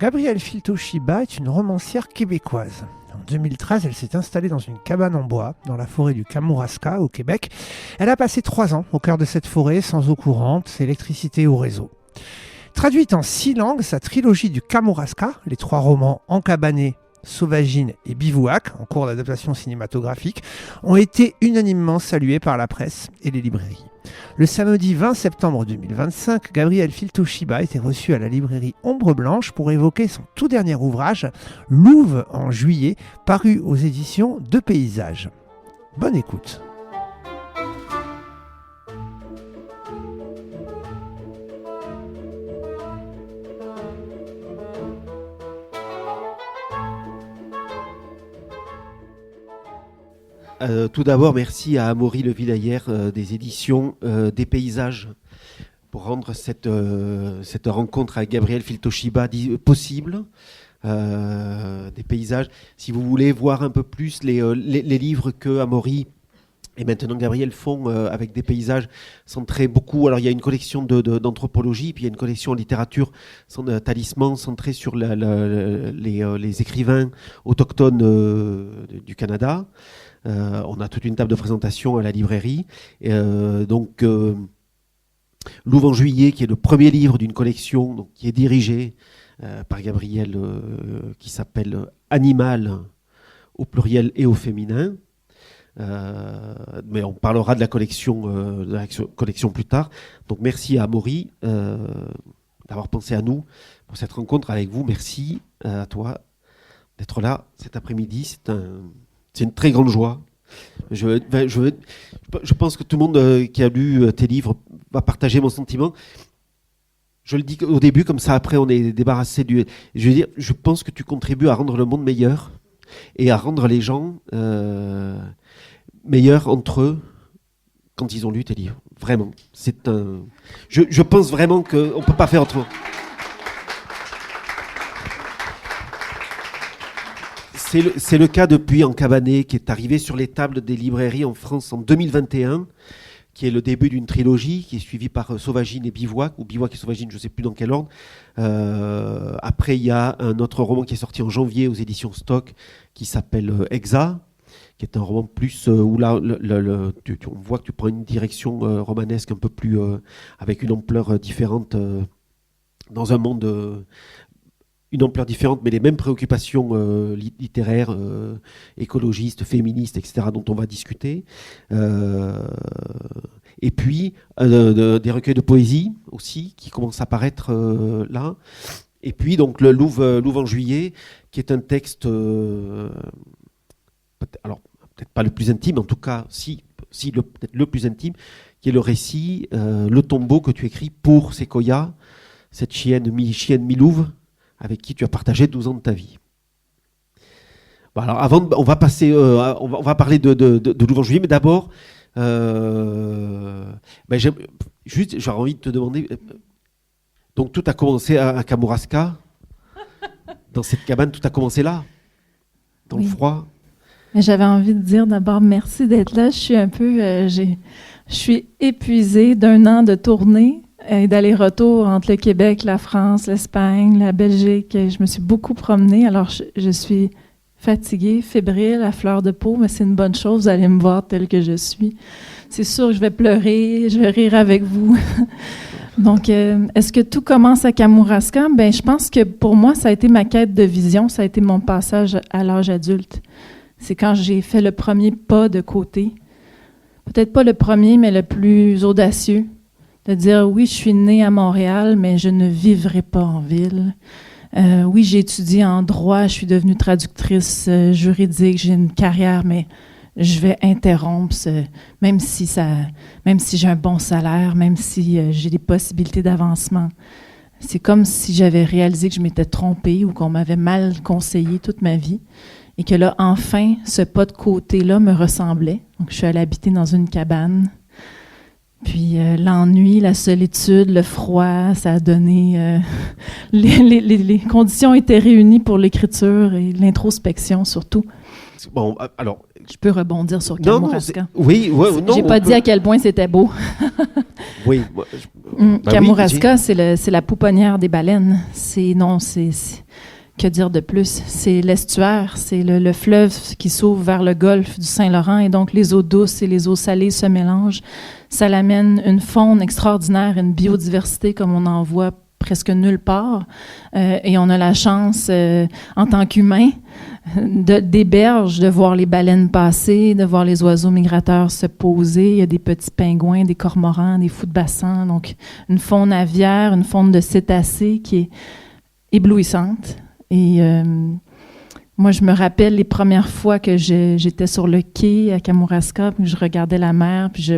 Gabrielle Filtoshiba est une romancière québécoise. En 2013, elle s'est installée dans une cabane en bois, dans la forêt du Kamouraska, au Québec. Elle a passé 3 ans au cœur de cette forêt, sans eau courante, électricité ou réseau. Traduite en 6 langues, sa trilogie du Kamouraska, les 3 romans Encabané, Sauvagine et Bivouac, en cours d'adaptation cinématographique, ont été unanimement salués par la presse et les librairies. Le samedi 20 septembre 2025, Gabrielle Filtoshiba était reçue à la librairie Ombre Blanche pour évoquer son tout dernier ouvrage, Louve en juillet, paru aux éditions de Paysages. Bonne écoute. Tout d'abord, merci à Amaury Levillayer des éditions des Paysages pour rendre cette rencontre avec Gabrielle Filtoshiba possible. Des Paysages. Si vous voulez voir un peu plus les livres que Amaury et maintenant Gabrielle font avec des paysages, centrés beaucoup. Alors il y a une collection d'anthropologie, puis il y a une collection en littérature, talisman, centrée sur les écrivains autochtones du Canada. On a toute une table de présentation à la librairie. Louve en juillet, qui est le premier livre d'une collection donc, qui est dirigée par Gabrielle, qui s'appelle Animal au pluriel et au féminin. Mais on parlera de la collection plus tard. Donc merci à Amaury d'avoir pensé à nous pour cette rencontre avec vous. Merci à toi d'être là cet après-midi. C'est une très grande joie. Je pense que tout le monde qui a lu tes livres va partager mon sentiment. Je le dis au début, comme ça après on est débarrassé du... Je veux dire, je pense que tu contribues à rendre le monde meilleur et à rendre les gens meilleurs entre eux quand ils ont lu tes livres. Vraiment. Je pense vraiment qu'on ne peut pas faire autrement. C'est le cas depuis Encabané, qui est arrivé sur les tables des librairies en France en 2021, qui est le début d'une trilogie, qui est suivie par Sauvagine et Bivouac, ou Bivouac et Sauvagine, je ne sais plus dans quel ordre. Après, il y a un autre roman qui est sorti en janvier aux éditions Stock, qui s'appelle Exa, qui est un roman plus où là, on voit que tu prends une direction romanesque un peu plus, avec une ampleur différente, dans un monde... une ampleur différente, mais les mêmes préoccupations littéraires, écologistes, féministes, etc., dont on va discuter. Et puis, des recueils de poésie aussi, qui commencent à apparaître là. Et puis, donc, le Louve en juillet, qui est un texte, peut-être pas le plus intime, en tout cas, peut-être le plus intime, qui est le récit, Le tombeau que tu écris pour Sequoia, cette chienne mi-louve, avec qui tu as partagé 12 ans de ta vie. Bon, alors avant, on va passer, on va parler de Louve en juillet, mais d'abord, j'aurais envie de te demander. Donc tout a commencé à Kamouraska, dans cette cabane, tout a commencé là, dans le froid. Mais j'avais envie de dire d'abord merci d'être là. Je suis un peu, je suis épuisée d'un an de tournée. Et d'aller-retour entre le Québec, la France, l'Espagne, la Belgique. Je me suis beaucoup promenée, alors je suis fatiguée, fébrile, à fleur de peau, mais c'est une bonne chose, vous allez me voir telle que je suis. C'est sûr que je vais pleurer, je vais rire avec vous. Donc, est-ce que tout commence à Kamouraska? Ben, je pense que pour moi, ça a été ma quête de vision, ça a été mon passage à l'âge adulte. C'est quand j'ai fait le premier pas de côté. Peut-être pas le premier, mais le plus audacieux. De dire, oui, je suis née à Montréal, mais je ne vivrai pas en ville. Oui, j'ai étudié en droit, je suis devenue traductrice juridique, j'ai une carrière, mais je vais interrompre, même si j'ai un bon salaire, même si j'ai des possibilités d'avancement. C'est comme si j'avais réalisé que je m'étais trompée ou qu'on m'avait mal conseillé toute ma vie et que là, enfin, ce pas de côté-là me ressemblait. Donc, je suis allée habiter dans une cabane. Puis l'ennui, la solitude, le froid, ça a donné... les conditions étaient réunies pour l'écriture et l'introspection surtout. Bon, alors... Je peux rebondir sur Kamouraska. Oui, non. J'ai pas dit à quel point c'était beau. Oui, Kamouraska, c'est la pouponnière des baleines. Que dire de plus? C'est l'estuaire, c'est le fleuve qui s'ouvre vers le golfe du Saint-Laurent, et donc les eaux douces et les eaux salées se mélangent. Ça l'amène une faune extraordinaire, une biodiversité comme on n'en voit presque nulle part. Et on a la chance, en tant qu'humain, des berges, de voir les baleines passer, de voir les oiseaux migrateurs se poser. Il y a des petits pingouins, des cormorans, des fous de bassin. Donc, une faune aviaire, une faune de cétacés qui est éblouissante. Et moi, je me rappelle les premières fois que j'étais sur le quai à Kamouraska, puis je regardais la mer, puis je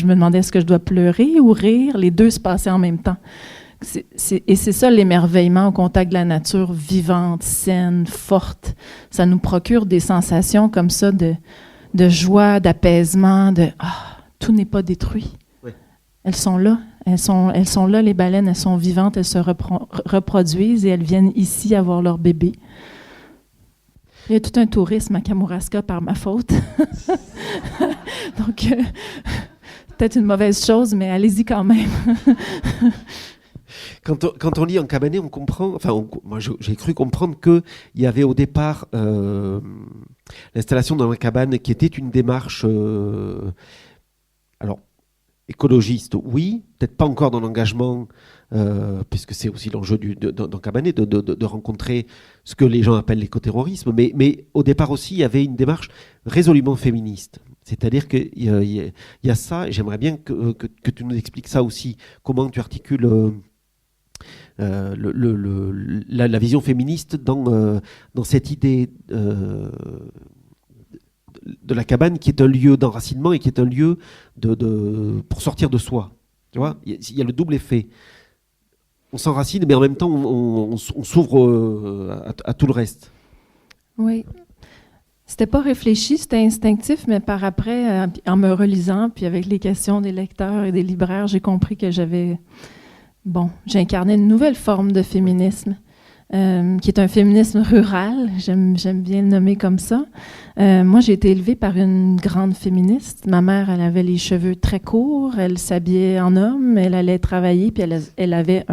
me demandais est-ce que je dois pleurer ou rire. Les deux se passaient en même temps. Et c'est ça l'émerveillement au contact de la nature vivante, saine, forte. Ça nous procure des sensations comme ça de joie, d'apaisement, tout n'est pas détruit. Oui. Elles sont là. Elles sont là, les baleines, elles sont vivantes, elles se reproduisent et elles viennent ici avoir leur bébé. Il y a tout un tourisme à Kamouraska par ma faute. Donc, peut-être une mauvaise chose, mais allez-y quand même. Quand on lit en cabanet, on comprend, moi j'ai cru comprendre qu'il y avait au départ l'installation dans la cabane qui était une démarche, écologiste, oui, peut-être pas encore dans l'engagement, puisque c'est aussi l'enjeu dans cabanet, de rencontrer ce que les gens appellent l'écoterrorisme, mais au départ aussi, il y avait une démarche résolument féministe. C'est-à-dire qu'il y a ça, et j'aimerais bien que tu nous expliques ça aussi, comment tu articules la vision féministe dans cette idée de la cabane qui est un lieu d'enracinement et qui est un lieu pour sortir de soi. Tu vois, il y a le double effet. On s'enracine, mais en même temps, on s'ouvre à tout le reste. Oui. C'était pas réfléchi, c'était instinctif, mais par après, en me relisant, puis avec les questions des lecteurs et des libraires, j'ai compris que j'ai incarné une nouvelle forme de féminisme. Qui est un féminisme rural, j'aime bien le nommer comme ça. Moi, j'ai été élevée par une grande féministe. Ma mère, elle avait les cheveux très courts, elle s'habillait en homme, elle allait travailler, puis elle avait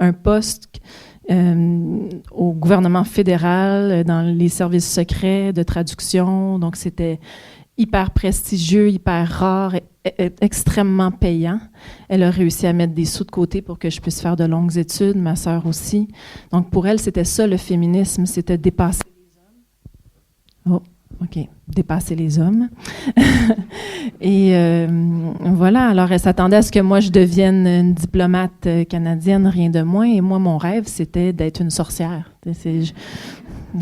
un poste au gouvernement fédéral, dans les services secrets de traduction. Donc, c'était hyper prestigieux, hyper rare, extrêmement payant. Elle a réussi à mettre des sous de côté pour que je puisse faire de longues études, ma sœur aussi. Donc, pour elle, c'était ça le féminisme, c'était dépasser les hommes. Oh, OK. Dépasser les hommes. Et voilà, alors elle s'attendait à ce que moi, je devienne une diplomate canadienne, rien de moins. Et moi, mon rêve, c'était d'être une sorcière.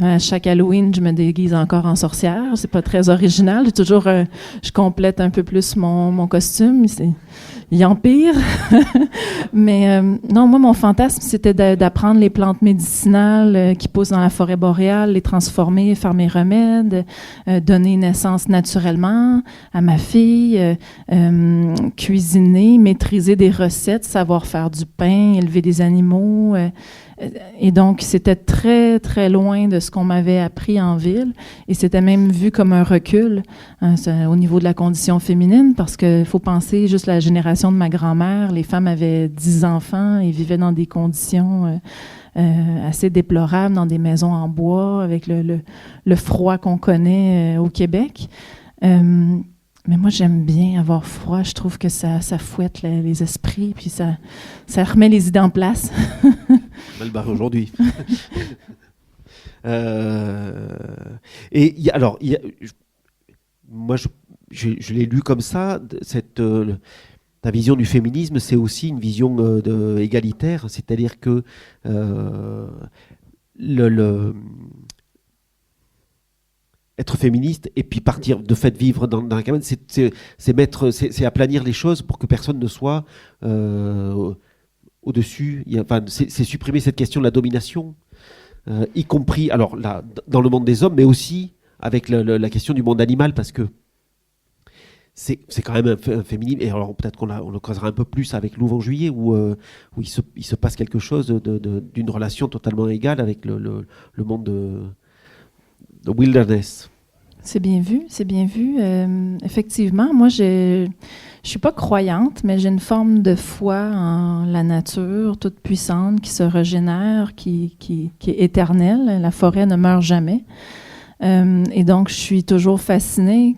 À chaque Halloween, je me déguise encore en sorcière. C'est pas très original. Je complète un peu plus mon costume. Il empire. Mais non, moi, mon fantasme, c'était d'apprendre les plantes médicinales qui poussent dans la forêt boréale, les transformer, faire mes remèdes, donner naissance naturellement à ma fille, cuisiner, maîtriser des recettes, savoir faire du pain, élever des animaux. Et donc, c'était très, très loin de ce qu'on m'avait appris en ville. Et c'était même vu comme un recul au niveau de la condition féminine, parce qu'il faut penser juste la génération de ma grand-mère. Les femmes avaient 10 enfants et vivaient dans des conditions assez déplorables, dans des maisons en bois, avec le froid qu'on connaît au Québec. Mais moi, j'aime bien avoir froid. Je trouve que ça fouette les esprits, puis ça remet les idées en place. Mal barré aujourd'hui. Moi, je l'ai lu comme ça. Ta vision du féminisme, c'est aussi une vision égalitaire, c'est-à-dire que être féministe et puis partir de fait vivre dans la cabane, c'est aplanir les choses pour que personne ne soit au-dessus. C'est supprimer cette question de la domination, y compris alors là, dans le monde des hommes, mais aussi avec la question du monde animal, parce que c'est quand même un féminisme. Et alors peut-être qu'on le creusera un peu plus avec Louvain Juillet, où il se passe quelque chose d'une relation totalement égale avec le monde de wilderness. C'est bien vu, c'est bien vu. Effectivement, moi, je suis pas croyante, mais j'ai une forme de foi en la nature toute puissante qui se régénère, qui est éternelle. La forêt ne meurt jamais. Et donc, je suis toujours fascinée,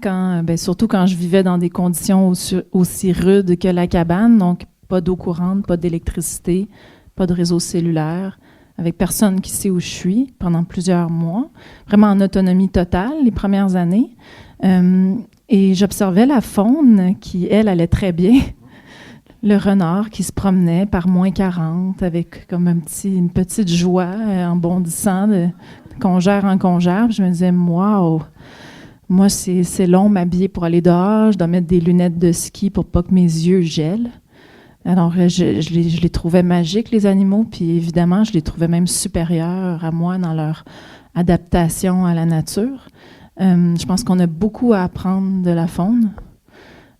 surtout quand je vivais dans des conditions aussi rudes que la cabane, donc pas d'eau courante, pas d'électricité, pas de réseau cellulaire, avec personne qui sait où je suis pendant plusieurs mois, vraiment en autonomie totale les premières années. Et j'observais la faune qui, elle, allait très bien. Le renard qui se promenait par moins 40 avec comme une petite joie en bondissant de congère en congère. Puis je me disais, wow, moi, c'est long m'habiller pour aller dehors. Je dois mettre des lunettes de ski pour pas que mes yeux gèlent. Alors, je les trouvais magiques, les animaux, puis évidemment, je les trouvais même supérieurs à moi dans leur adaptation à la nature. Je pense qu'on a beaucoup à apprendre de la faune.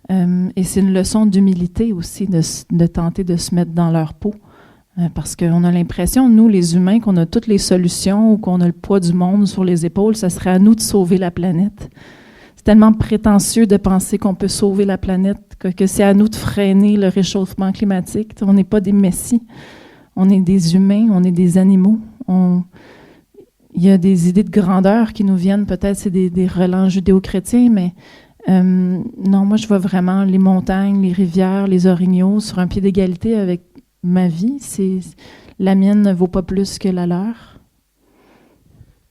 Et c'est une leçon d'humilité aussi, de tenter de se mettre dans leur peau. Parce qu'on a l'impression, nous, les humains, qu'on a toutes les solutions ou qu'on a le poids du monde sur les épaules, ça serait à nous de sauver la planète. C'est tellement prétentieux de penser qu'on peut sauver la planète que c'est à nous de freiner le réchauffement climatique. On n'est pas des messies. On est des humains, on est des animaux. Il y a des idées de grandeur qui nous viennent, peut-être c'est des relents judéo-chrétiens, mais non, moi je vois vraiment les montagnes, les rivières, les orignaux sur un pied d'égalité avec ma vie. La mienne ne vaut pas plus que la leur.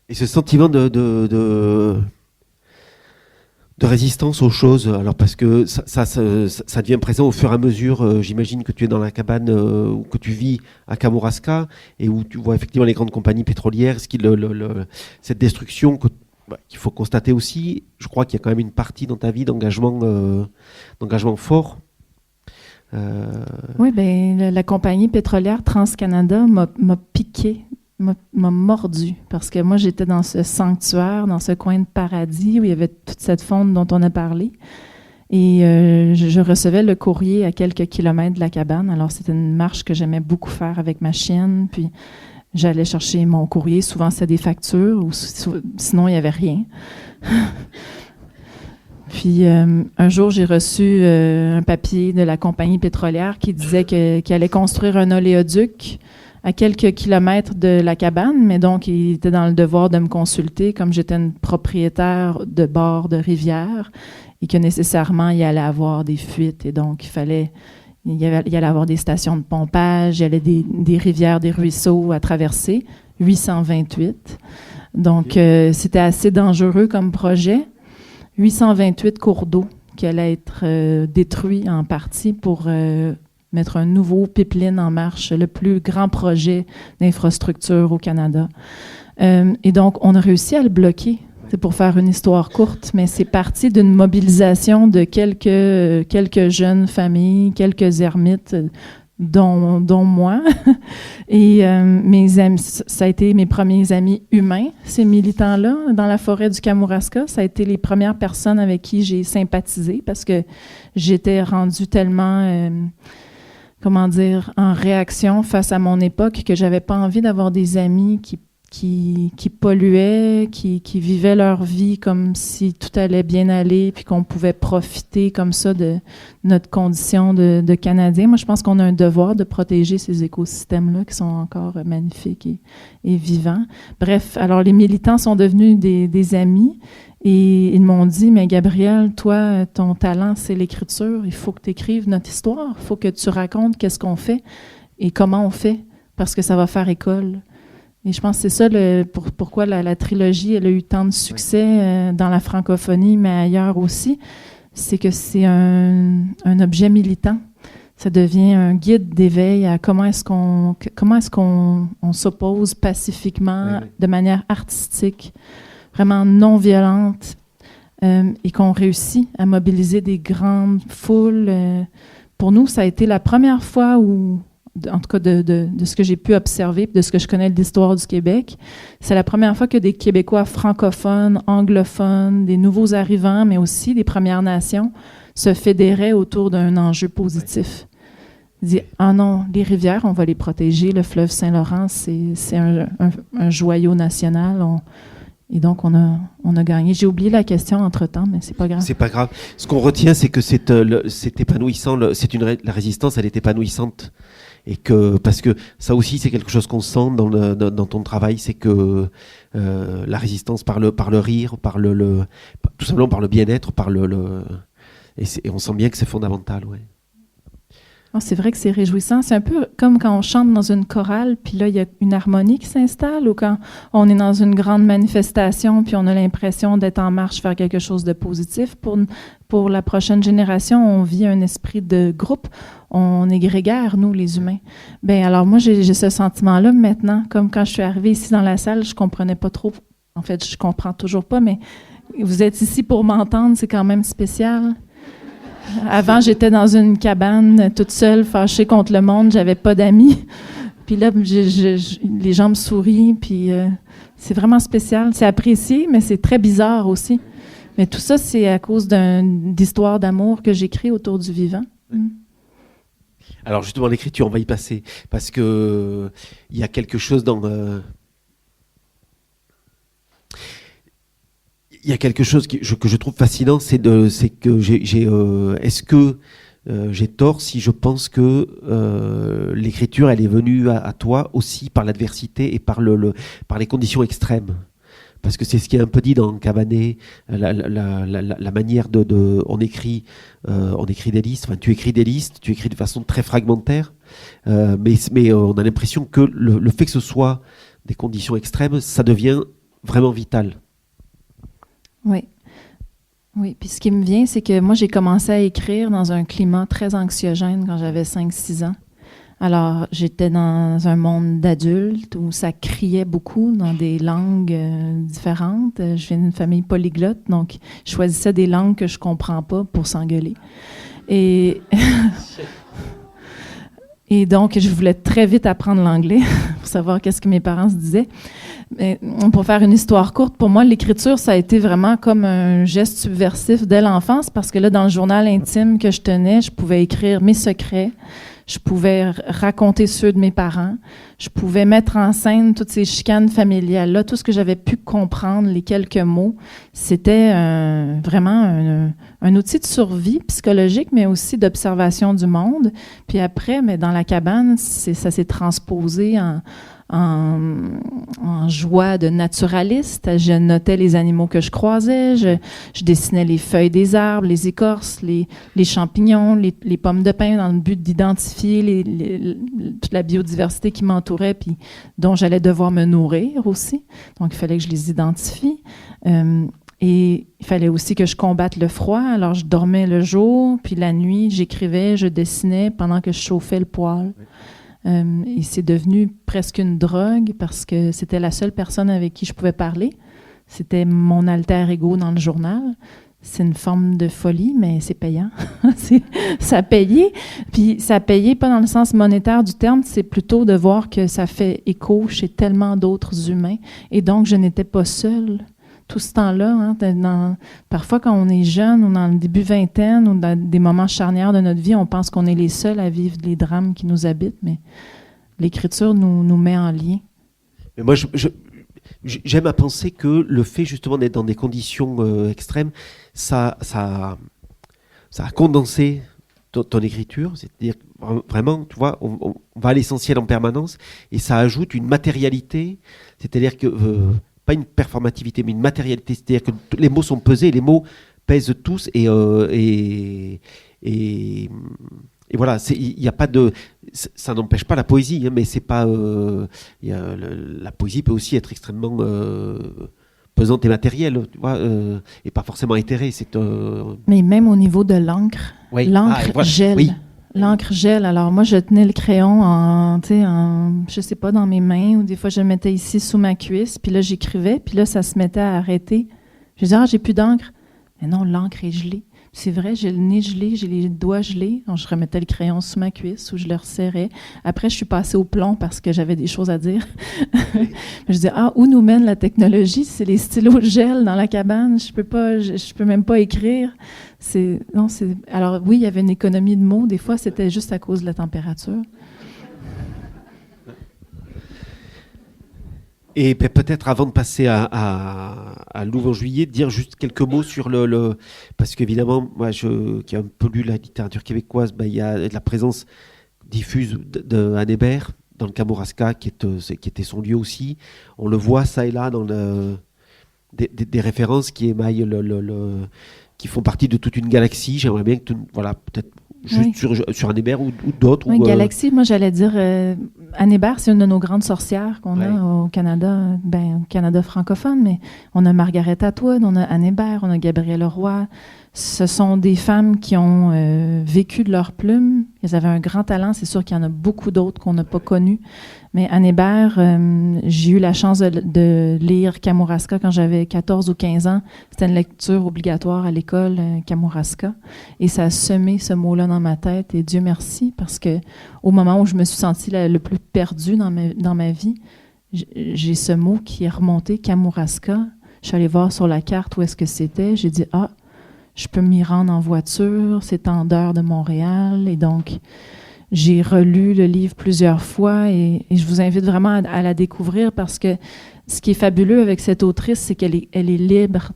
Et ce sentiment de résistance aux choses, alors parce que ça devient présent au fur et à mesure, j'imagine que tu es dans la cabane ou que tu vis à Kamouraska et où tu vois effectivement les grandes compagnies pétrolières, cette destruction qu'il faut constater aussi. Je crois qu'il y a quand même une partie dans ta vie d'engagement fort. Oui, la compagnie pétrolière TransCanada m'a piqué, m'a mordu, parce que moi, j'étais dans ce sanctuaire, dans ce coin de paradis où il y avait toute cette faune dont on a parlé. Et je recevais le courrier à quelques kilomètres de la cabane. Alors, c'était une marche que j'aimais beaucoup faire avec ma chienne. Puis, j'allais chercher mon courrier. Souvent, c'était des factures, ou sinon, il n'y avait rien. Puis, un jour, j'ai reçu un papier de la compagnie pétrolière qui disait qu'il allait construire un oléoduc à quelques kilomètres de la cabane, mais donc il était dans le devoir de me consulter comme j'étais une propriétaire de bord de rivière et que nécessairement il y allait avoir des fuites et donc il y allait avoir des stations de pompage, il y allait des rivières, des ruisseaux à traverser, 828. Donc c'était assez dangereux comme projet. 828 cours d'eau qui allaient être détruits en partie pour mettre un nouveau pipeline en marche, le plus grand projet d'infrastructure au Canada. Et donc, on a réussi à le bloquer. C'est pour faire une histoire courte, mais c'est parti d'une mobilisation de quelques jeunes familles, quelques ermites, dont moi. Et mes amis, ça a été mes premiers amis humains, ces militants-là, dans la forêt du Kamouraska. Ça a été les premières personnes avec qui j'ai sympathisé parce que j'étais rendue tellement... en réaction face à mon époque, que j'avais pas envie d'avoir des amis qui polluaient, qui vivaient leur vie comme si tout allait bien aller, puis qu'on pouvait profiter comme ça de notre condition de Canadiens. Moi, je pense qu'on a un devoir de protéger ces écosystèmes-là qui sont encore magnifiques et vivants. Bref, alors les militants sont devenus des amis. Et ils m'ont dit, mais Gabrielle, toi, ton talent, c'est l'écriture. Il faut que tu écrives notre histoire. Il faut que tu racontes qu'est-ce qu'on fait et comment on fait, parce que ça va faire école. Et je pense que c'est ça pourquoi la trilogie elle a eu tant de succès dans la francophonie, mais ailleurs aussi. C'est que c'est un objet militant. Ça devient un guide d'éveil à comment est-ce qu'on s'oppose pacifiquement, de manière artistique, vraiment non violente, et qu'on réussit à mobiliser des grandes foules. Pour nous, ça a été la première fois où, en tout cas de ce que j'ai pu observer, de ce que je connais de l'histoire du Québec, c'est la première fois que des Québécois francophones, anglophones, des nouveaux arrivants, mais aussi des Premières Nations, se fédéraient autour d'un enjeu positif. Ils disaient, ah non, les rivières, on va les protéger, le fleuve Saint-Laurent, c'est un joyau national, Et donc, on a gagné. J'ai oublié la question entre-temps, mais c'est pas grave. C'est pas grave. Ce qu'on retient, c'est que c'est épanouissant. La résistance, elle est épanouissante. Et que, parce que ça aussi, c'est quelque chose qu'on sent dans ton travail, c'est que la résistance par le rire, tout simplement par le bien-être, et on sent bien que c'est fondamental, ouais. Oh, c'est vrai que c'est réjouissant. C'est un peu comme quand on chante dans une chorale, puis là, il y a une harmonie qui s'installe, ou quand on est dans une grande manifestation, puis on a l'impression d'être en marche vers quelque chose de positif. Pour la prochaine génération, on vit un esprit de groupe. On est grégaire, nous, les humains. Bien, alors moi, j'ai ce sentiment-là maintenant. Comme quand je suis arrivée ici dans la salle, je comprenais pas trop. En fait, je comprends toujours pas, mais vous êtes ici pour m'entendre, c'est quand même spécial. Avant, j'étais dans une cabane, toute seule, fâchée contre le monde, j'avais pas d'amis. Puis là, les gens me sourient, puis c'est vraiment spécial. C'est apprécié, mais c'est très bizarre aussi. Mais tout ça, c'est à cause d'histoires d'amour que j'écris autour du vivant. Alors justement, l'écriture, on va y passer, parce que il y a quelque chose dans... Il y a quelque chose que je trouve fascinant, c'est que est-ce que j'ai tort si je pense que l'écriture, elle est venue à toi aussi par l'adversité et par les conditions extrêmes? Parce que c'est ce qui est un peu dit dans Cabanet, la manière on écrit des listes. Enfin, tu écris des listes, tu écris de façon très fragmentaire, mais on a l'impression que le fait que ce soit des conditions extrêmes, ça devient vraiment vital. Oui. Oui, puis ce qui me vient, c'est que moi, j'ai commencé à écrire dans un climat très anxiogène quand j'avais 5-6 ans. Alors, j'étais dans un monde d'adultes où ça criait beaucoup dans des langues différentes. Je viens d'une famille polyglotte, donc je choisissais des langues que je comprends pas pour s'engueuler. Et donc, je voulais très vite apprendre l'anglais pour savoir qu'est-ce que mes parents se disaient. Mais pour faire une histoire courte, pour moi, l'écriture, ça a été vraiment comme un geste subversif dès l'enfance, parce que là, dans le journal intime que je tenais, je pouvais écrire mes secrets, je pouvais raconter ceux de mes parents, je pouvais mettre en scène toutes ces chicanes familiales-là, tout ce que j'avais pu comprendre, les quelques mots. C'était vraiment un outil de survie psychologique, mais aussi d'observation du monde. Puis après, mais dans la cabane, ça s'est transposé en joie de naturaliste. Je notais les animaux que je croisais, je dessinais les feuilles des arbres, les écorces, les champignons, les pommes de pin dans le but d'identifier toute la biodiversité qui m'entourait puis dont j'allais devoir me nourrir aussi. Donc, il fallait que je les identifie. Et il fallait aussi que je combatte le froid. Alors, je dormais le jour, puis la nuit, j'écrivais, je dessinais pendant que je chauffais le poêle. Et c'est devenu presque une drogue parce que c'était la seule personne avec qui je pouvais parler. C'était mon alter ego dans le journal. C'est une forme de folie, mais c'est payant. Ça a payé. Puis ça a payé pas dans le sens monétaire du terme, c'est plutôt de voir que ça fait écho chez tellement d'autres humains. Et donc, je n'étais pas seule. Tout ce temps-là, parfois quand on est jeune ou dans le début vingtaine ou dans des moments charnières de notre vie, on pense qu'on est les seuls à vivre les drames qui nous habitent, mais l'écriture nous met en lien. Mais moi, j'aime à penser que le fait justement d'être dans des conditions extrêmes, ça a condensé ton écriture, c'est-à-dire vraiment, tu vois, on va à l'essentiel en permanence et ça ajoute une matérialité, c'est-à-dire que... pas une performativité, mais une matérialité. C'est-à-dire que les mots sont pesés, les mots pèsent tous, et voilà, il y a pas de, ça n'empêche pas la poésie, hein, mais c'est pas, la poésie peut aussi être extrêmement pesante et matérielle, tu vois, et pas forcément éthérée. Mais même au niveau de l'encre, oui. L'encre gèle. Oui. L'encre gèle. Alors moi, je tenais le crayon je sais pas, dans mes mains, ou des fois, je le mettais ici sous ma cuisse, puis là, j'écrivais, puis là, ça se mettait à arrêter. Je disais, j'ai plus d'encre. Mais non, l'encre est gelée. C'est vrai, j'ai le nez gelé, j'ai les doigts gelés. Donc, je remettais le crayon sous ma cuisse ou je le resserrais. Après, je suis passée au plomb parce que j'avais des choses à dire. Je disais, où nous mène la technologie? C'est les stylos gel dans la cabane. Je peux même pas écrire. Alors oui, il y avait une économie de mots. Des fois, c'était juste à cause de la température. Et peut-être avant de passer à Louvain-Juillet, dire juste quelques mots sur parce qu'évidemment, moi qui ai un peu lu la littérature québécoise, il y a la présence diffuse de Anne Hébert dans le Kamouraska, qui était son lieu aussi. On le voit ça et là dans des références qui émaillent qui font partie de toute une galaxie. J'aimerais bien que peut-être juste sur Anne Hébert ou d'autres. Oui, galaxie, moi j'allais dire, Anne Hébert, c'est une de nos grandes sorcières qu'on a au Canada, au Canada francophone, mais on a Margaret Atwood, on a Anne Hébert, on a Gabrielle Roy. Ce sont des femmes qui ont vécu de leur plume. Elles avaient un grand talent. C'est sûr qu'il y en a beaucoup d'autres qu'on n'a pas connus. Mais Anne Hébert, j'ai eu la chance de lire Kamouraska quand j'avais 14 ou 15 ans. C'était une lecture obligatoire à l'école, Kamouraska. Et ça a semé ce mot-là dans ma tête. Et Dieu merci, parce que au moment où je me suis sentie le plus perdue dans ma vie, j'ai ce mot qui est remonté, Kamouraska. Je suis allée voir sur la carte où est-ce que c'était. J'ai dit, je peux m'y rendre en voiture, c'est en dehors de Montréal. Et donc, j'ai relu le livre plusieurs fois et je vous invite vraiment à la découvrir parce que ce qui est fabuleux avec cette autrice, c'est qu'elle est libre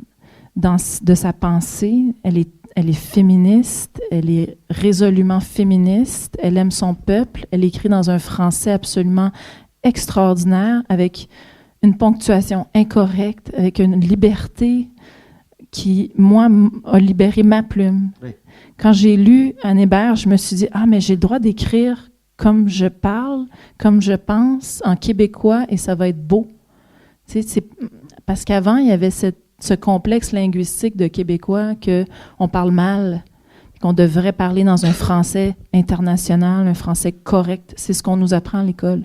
de sa pensée. Elle est féministe, elle est résolument féministe, elle aime son peuple, elle écrit dans un français absolument extraordinaire, avec une ponctuation incorrecte, avec une liberté qui, moi, a libéré ma plume. Oui. Quand j'ai lu Anne Hébert, je me suis dit, mais j'ai le droit d'écrire comme je parle, comme je pense, en québécois, et ça va être beau. Parce qu'avant, il y avait ce complexe linguistique de québécois qu'on parle mal, qu'on devrait parler dans un français international, un français correct. C'est ce qu'on nous apprend à l'école.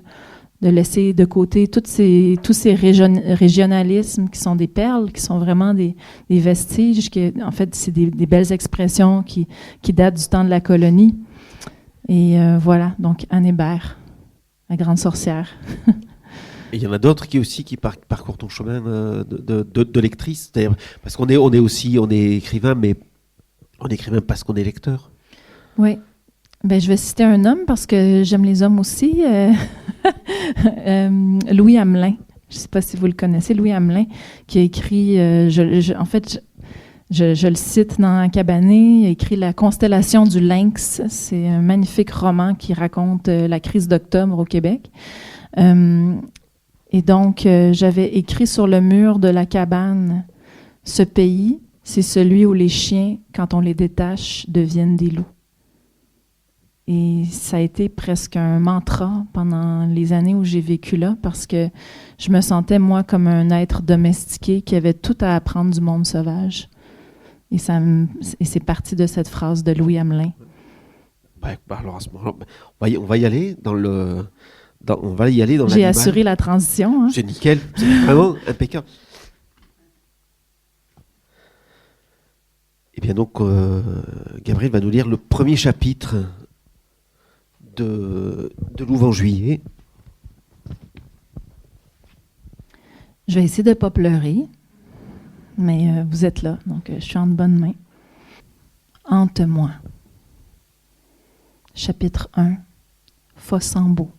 De laisser de côté tous ces régionalismes qui sont des perles, qui sont vraiment des vestiges, en fait, c'est des belles expressions qui datent du temps de la colonie. Et voilà, donc Anne Hébert, la grande sorcière. Et il y en a d'autres qui parcourent ton chemin de lectrice, d'ailleurs, parce qu'on est écrivain, mais on est écrivain parce qu'on est lecteur. Oui. Je vais citer un homme parce que j'aime les hommes aussi. Louis Hamelin. Je ne sais pas si vous le connaissez. Louis Hamelin, qui a écrit, en fait, je le cite dans Cabané, il a écrit La constellation du lynx. C'est un magnifique roman qui raconte la crise d'octobre au Québec. Et donc, j'avais écrit sur le mur de la cabane, « Ce pays, c'est celui où les chiens, quand on les détache, deviennent des loups. » Et ça a été presque un mantra pendant les années où j'ai vécu là, parce que je me sentais, moi, comme un être domestiqué qui avait tout à apprendre du monde sauvage. Et c'est parti de cette phrase de Louis Hamelin. Alors à ce moment-là, on va y aller dans l'animal. J'ai assuré la transition. C'est nickel, c'est vraiment impeccable. Et bien donc, Gabriel va nous lire le premier chapitre de Louvain-Juillet. Je vais essayer de ne pas pleurer, mais vous êtes là, donc je suis en de bonnes mains. Hante-moi. Chapitre 1. Fossambeau.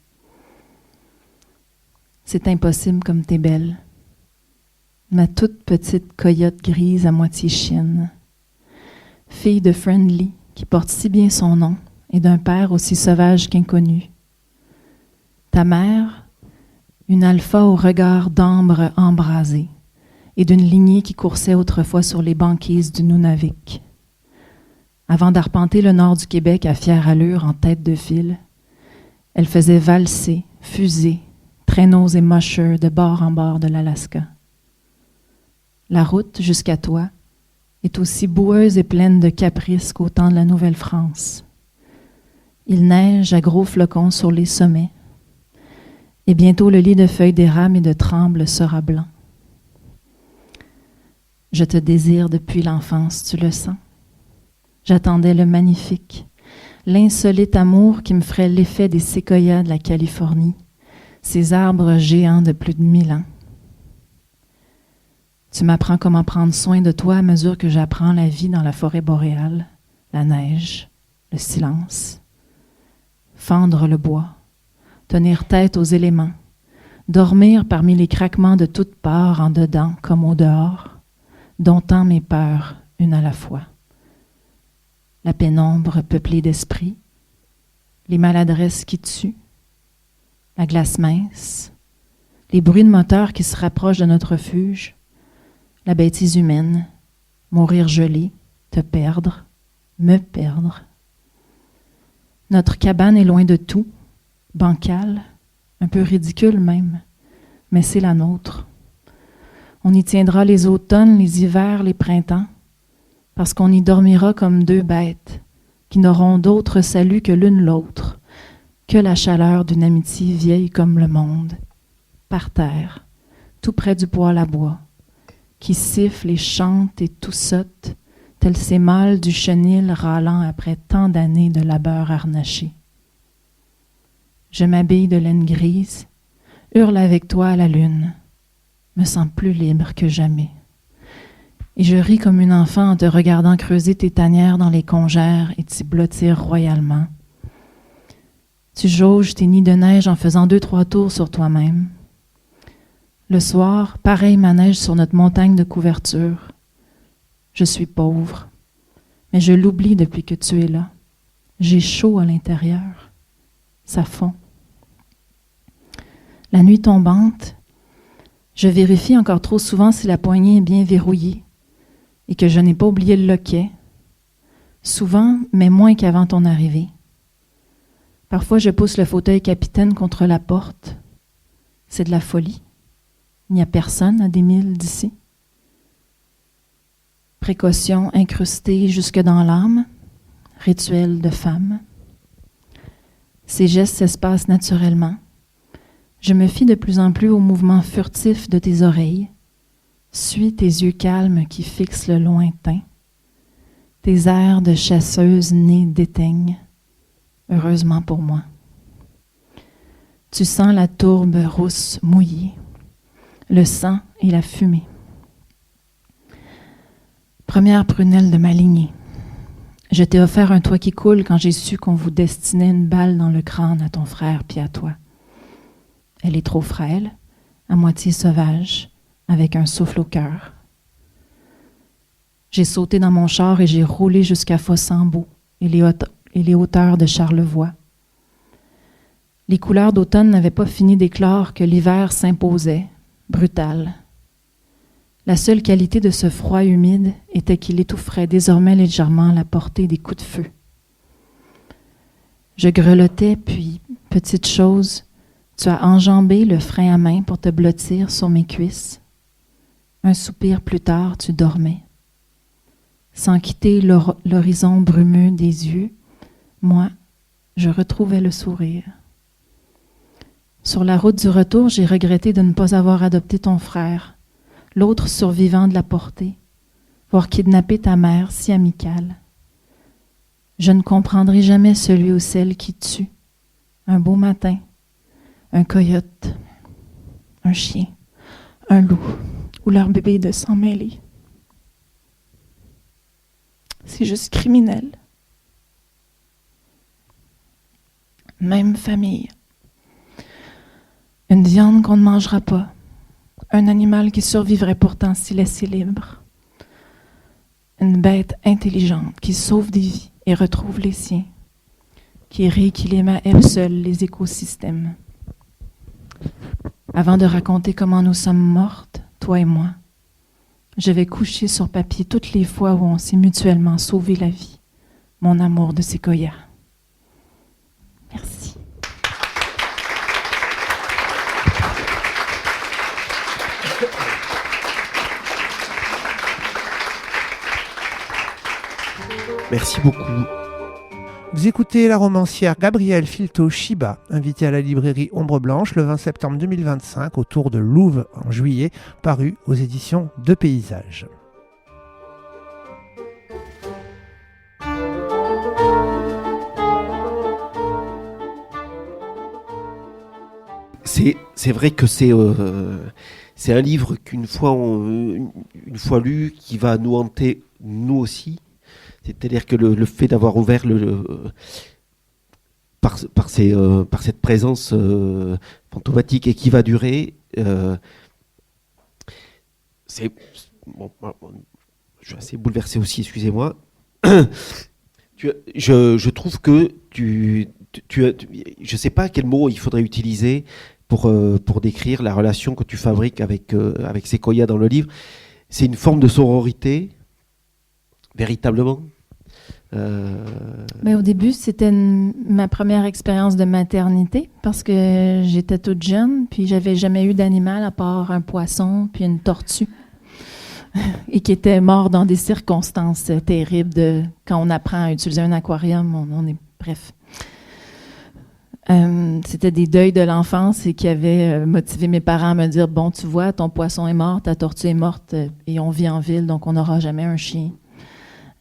C'est impossible comme t'es belle. Ma toute petite coyote grise à moitié chienne. Fille de Friendly, qui porte si bien son nom, et d'un père aussi sauvage qu'inconnu. Ta mère, une alpha au regard d'ambre embrasé, et d'une lignée qui coursait autrefois sur les banquises du Nunavik. Avant d'arpenter le nord du Québec à fière allure en tête de file, elle faisait valser, fuser, traîneaux et mocheurs de bord en bord de l'Alaska. La route jusqu'à toi est aussi boueuse et pleine de caprices qu'au temps de la Nouvelle-France. Il neige à gros flocons sur les sommets, et bientôt le lit de feuilles d'érable et de tremble sera blanc. Je te désire depuis l'enfance, tu le sens. J'attendais le magnifique, l'insolite amour qui me ferait l'effet des séquoias de la Californie, ces arbres géants de plus de 1000 ans. Tu m'apprends comment prendre soin de toi à mesure que j'apprends la vie dans la forêt boréale, la neige, le silence. Fendre le bois, tenir tête aux éléments, dormir parmi les craquements de toutes parts, en dedans comme au dehors, domptant mes peurs une à la fois. La pénombre peuplée d'esprits, les maladresses qui tuent, la glace mince, les bruits de moteurs qui se rapprochent de notre refuge, la bêtise humaine, mourir gelé, te perdre, me perdre. Notre cabane est loin de tout, bancale, un peu ridicule même, mais c'est la nôtre. On y tiendra les automnes, les hivers, les printemps, parce qu'on y dormira comme deux bêtes, qui n'auront d'autre salut que l'une l'autre, que la chaleur d'une amitié vieille comme le monde, par terre, tout près du poêle à bois, qui siffle et chante et tout saute, tel ces mâles du chenil râlant après tant d'années de labeur harnaché. Je m'habille de laine grise, hurle avec toi à la lune, me sens plus libre que jamais. Et je ris comme une enfant en te regardant creuser tes tanières dans les congères et t'y blottir royalement. Tu jauges tes nids de neige en faisant 2-3 tours sur toi-même. Le soir, pareil manège sur notre montagne de couverture. Je suis pauvre, mais je l'oublie depuis que tu es là. J'ai chaud à l'intérieur. Ça fond. La nuit tombante, je vérifie encore trop souvent si la poignée est bien verrouillée et que je n'ai pas oublié le loquet. Souvent, mais moins qu'avant ton arrivée. Parfois, je pousse le fauteuil capitaine contre la porte. C'est de la folie. Il n'y a personne à des milles d'ici. Précaution incrustée jusque dans l'âme, rituel de femme. Ces gestes s'espacent naturellement. Je me fie de plus en plus au mouvement furtif de tes oreilles. Suis tes yeux calmes qui fixent le lointain. Tes airs de chasseuse née d'éteigne. Heureusement pour moi. Tu sens la tourbe rousse mouillée, le sang et la fumée. Première prunelle de ma lignée. Je t'ai offert un toit qui coule quand j'ai su qu'on vous destinait une balle dans le crâne à ton frère puis à toi. Elle est trop frêle, à moitié sauvage, avec un souffle au cœur. J'ai sauté dans mon char et j'ai roulé jusqu'à Fossambeau et les hauteurs de Charlevoix. Les couleurs d'automne n'avaient pas fini d'éclore que l'hiver s'imposait, brutal. La seule qualité de ce froid humide était qu'il étoufferait désormais légèrement la portée des coups de feu. Je grelottais, puis, petite chose, tu as enjambé le frein à main pour te blottir sur mes cuisses. Un soupir plus tard, tu dormais. Sans quitter l'horizon brumeux des yeux, moi, je retrouvais le sourire. Sur la route du retour, j'ai regretté de ne pas avoir adopté ton frère, l'autre survivant de la portée, voire kidnapper ta mère si amicale. Je ne comprendrai jamais celui ou celle qui tue, un beau matin, un coyote, un chien, un loup ou leur bébé de sang mêlé. C'est juste criminel. Même famille. Une viande qu'on ne mangera pas. Un animal qui survivrait pourtant si laissé libre. Une bête intelligente qui sauve des vies et retrouve les siens. Qui rééquilibre à elle seule les écosystèmes. Avant de raconter comment nous sommes mortes, toi et moi, je vais coucher sur papier toutes les fois où on s'est mutuellement sauvé la vie. Mon amour de séquoia. Merci. Merci beaucoup. Vous écoutez la romancière Gabrielle Filto-Shiba, invitée à la librairie Ombre Blanche le 20 septembre 2025 autour de Louvre en juillet, paru aux éditions de Paysages. C'est vrai que c'est un livre qu'une fois, une fois lu, qui va nous hanter, nous aussi. C'est-à-dire que le fait d'avoir ouvert par cette présence fantomatique et qui va durer. Je suis assez bouleversé aussi, excusez-moi. Je trouve que je ne sais pas quel mot il faudrait utiliser pour décrire la relation que tu fabriques avec Sequoia dans le livre. C'est une forme de sororité, véritablement. Au début, c'était ma première expérience de maternité parce que j'étais toute jeune, puis j'avais jamais eu d'animal à part un poisson puis une tortue et qui était mort dans des circonstances terribles quand on apprend à utiliser un aquarium, bref. C'était des deuils de l'enfance et qui avaient motivé mes parents à me dire, bon, tu vois, ton poisson est mort, ta tortue est morte et on vit en ville, donc on n'aura jamais un chien.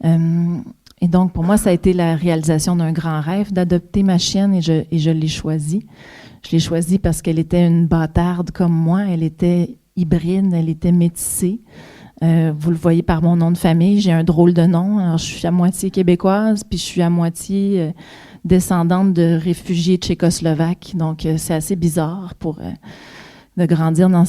Et donc, pour moi, ça a été la réalisation d'un grand rêve d'adopter ma chienne et je l'ai choisie. Je l'ai choisie parce qu'elle était une bâtarde comme moi. Elle était hybride, elle était métissée. Vous le voyez par mon nom de famille, j'ai un drôle de nom. Alors, je suis à moitié québécoise, puis je suis à moitié descendante de réfugiés tchécoslovaques. Donc, c'est assez bizarre de grandir dans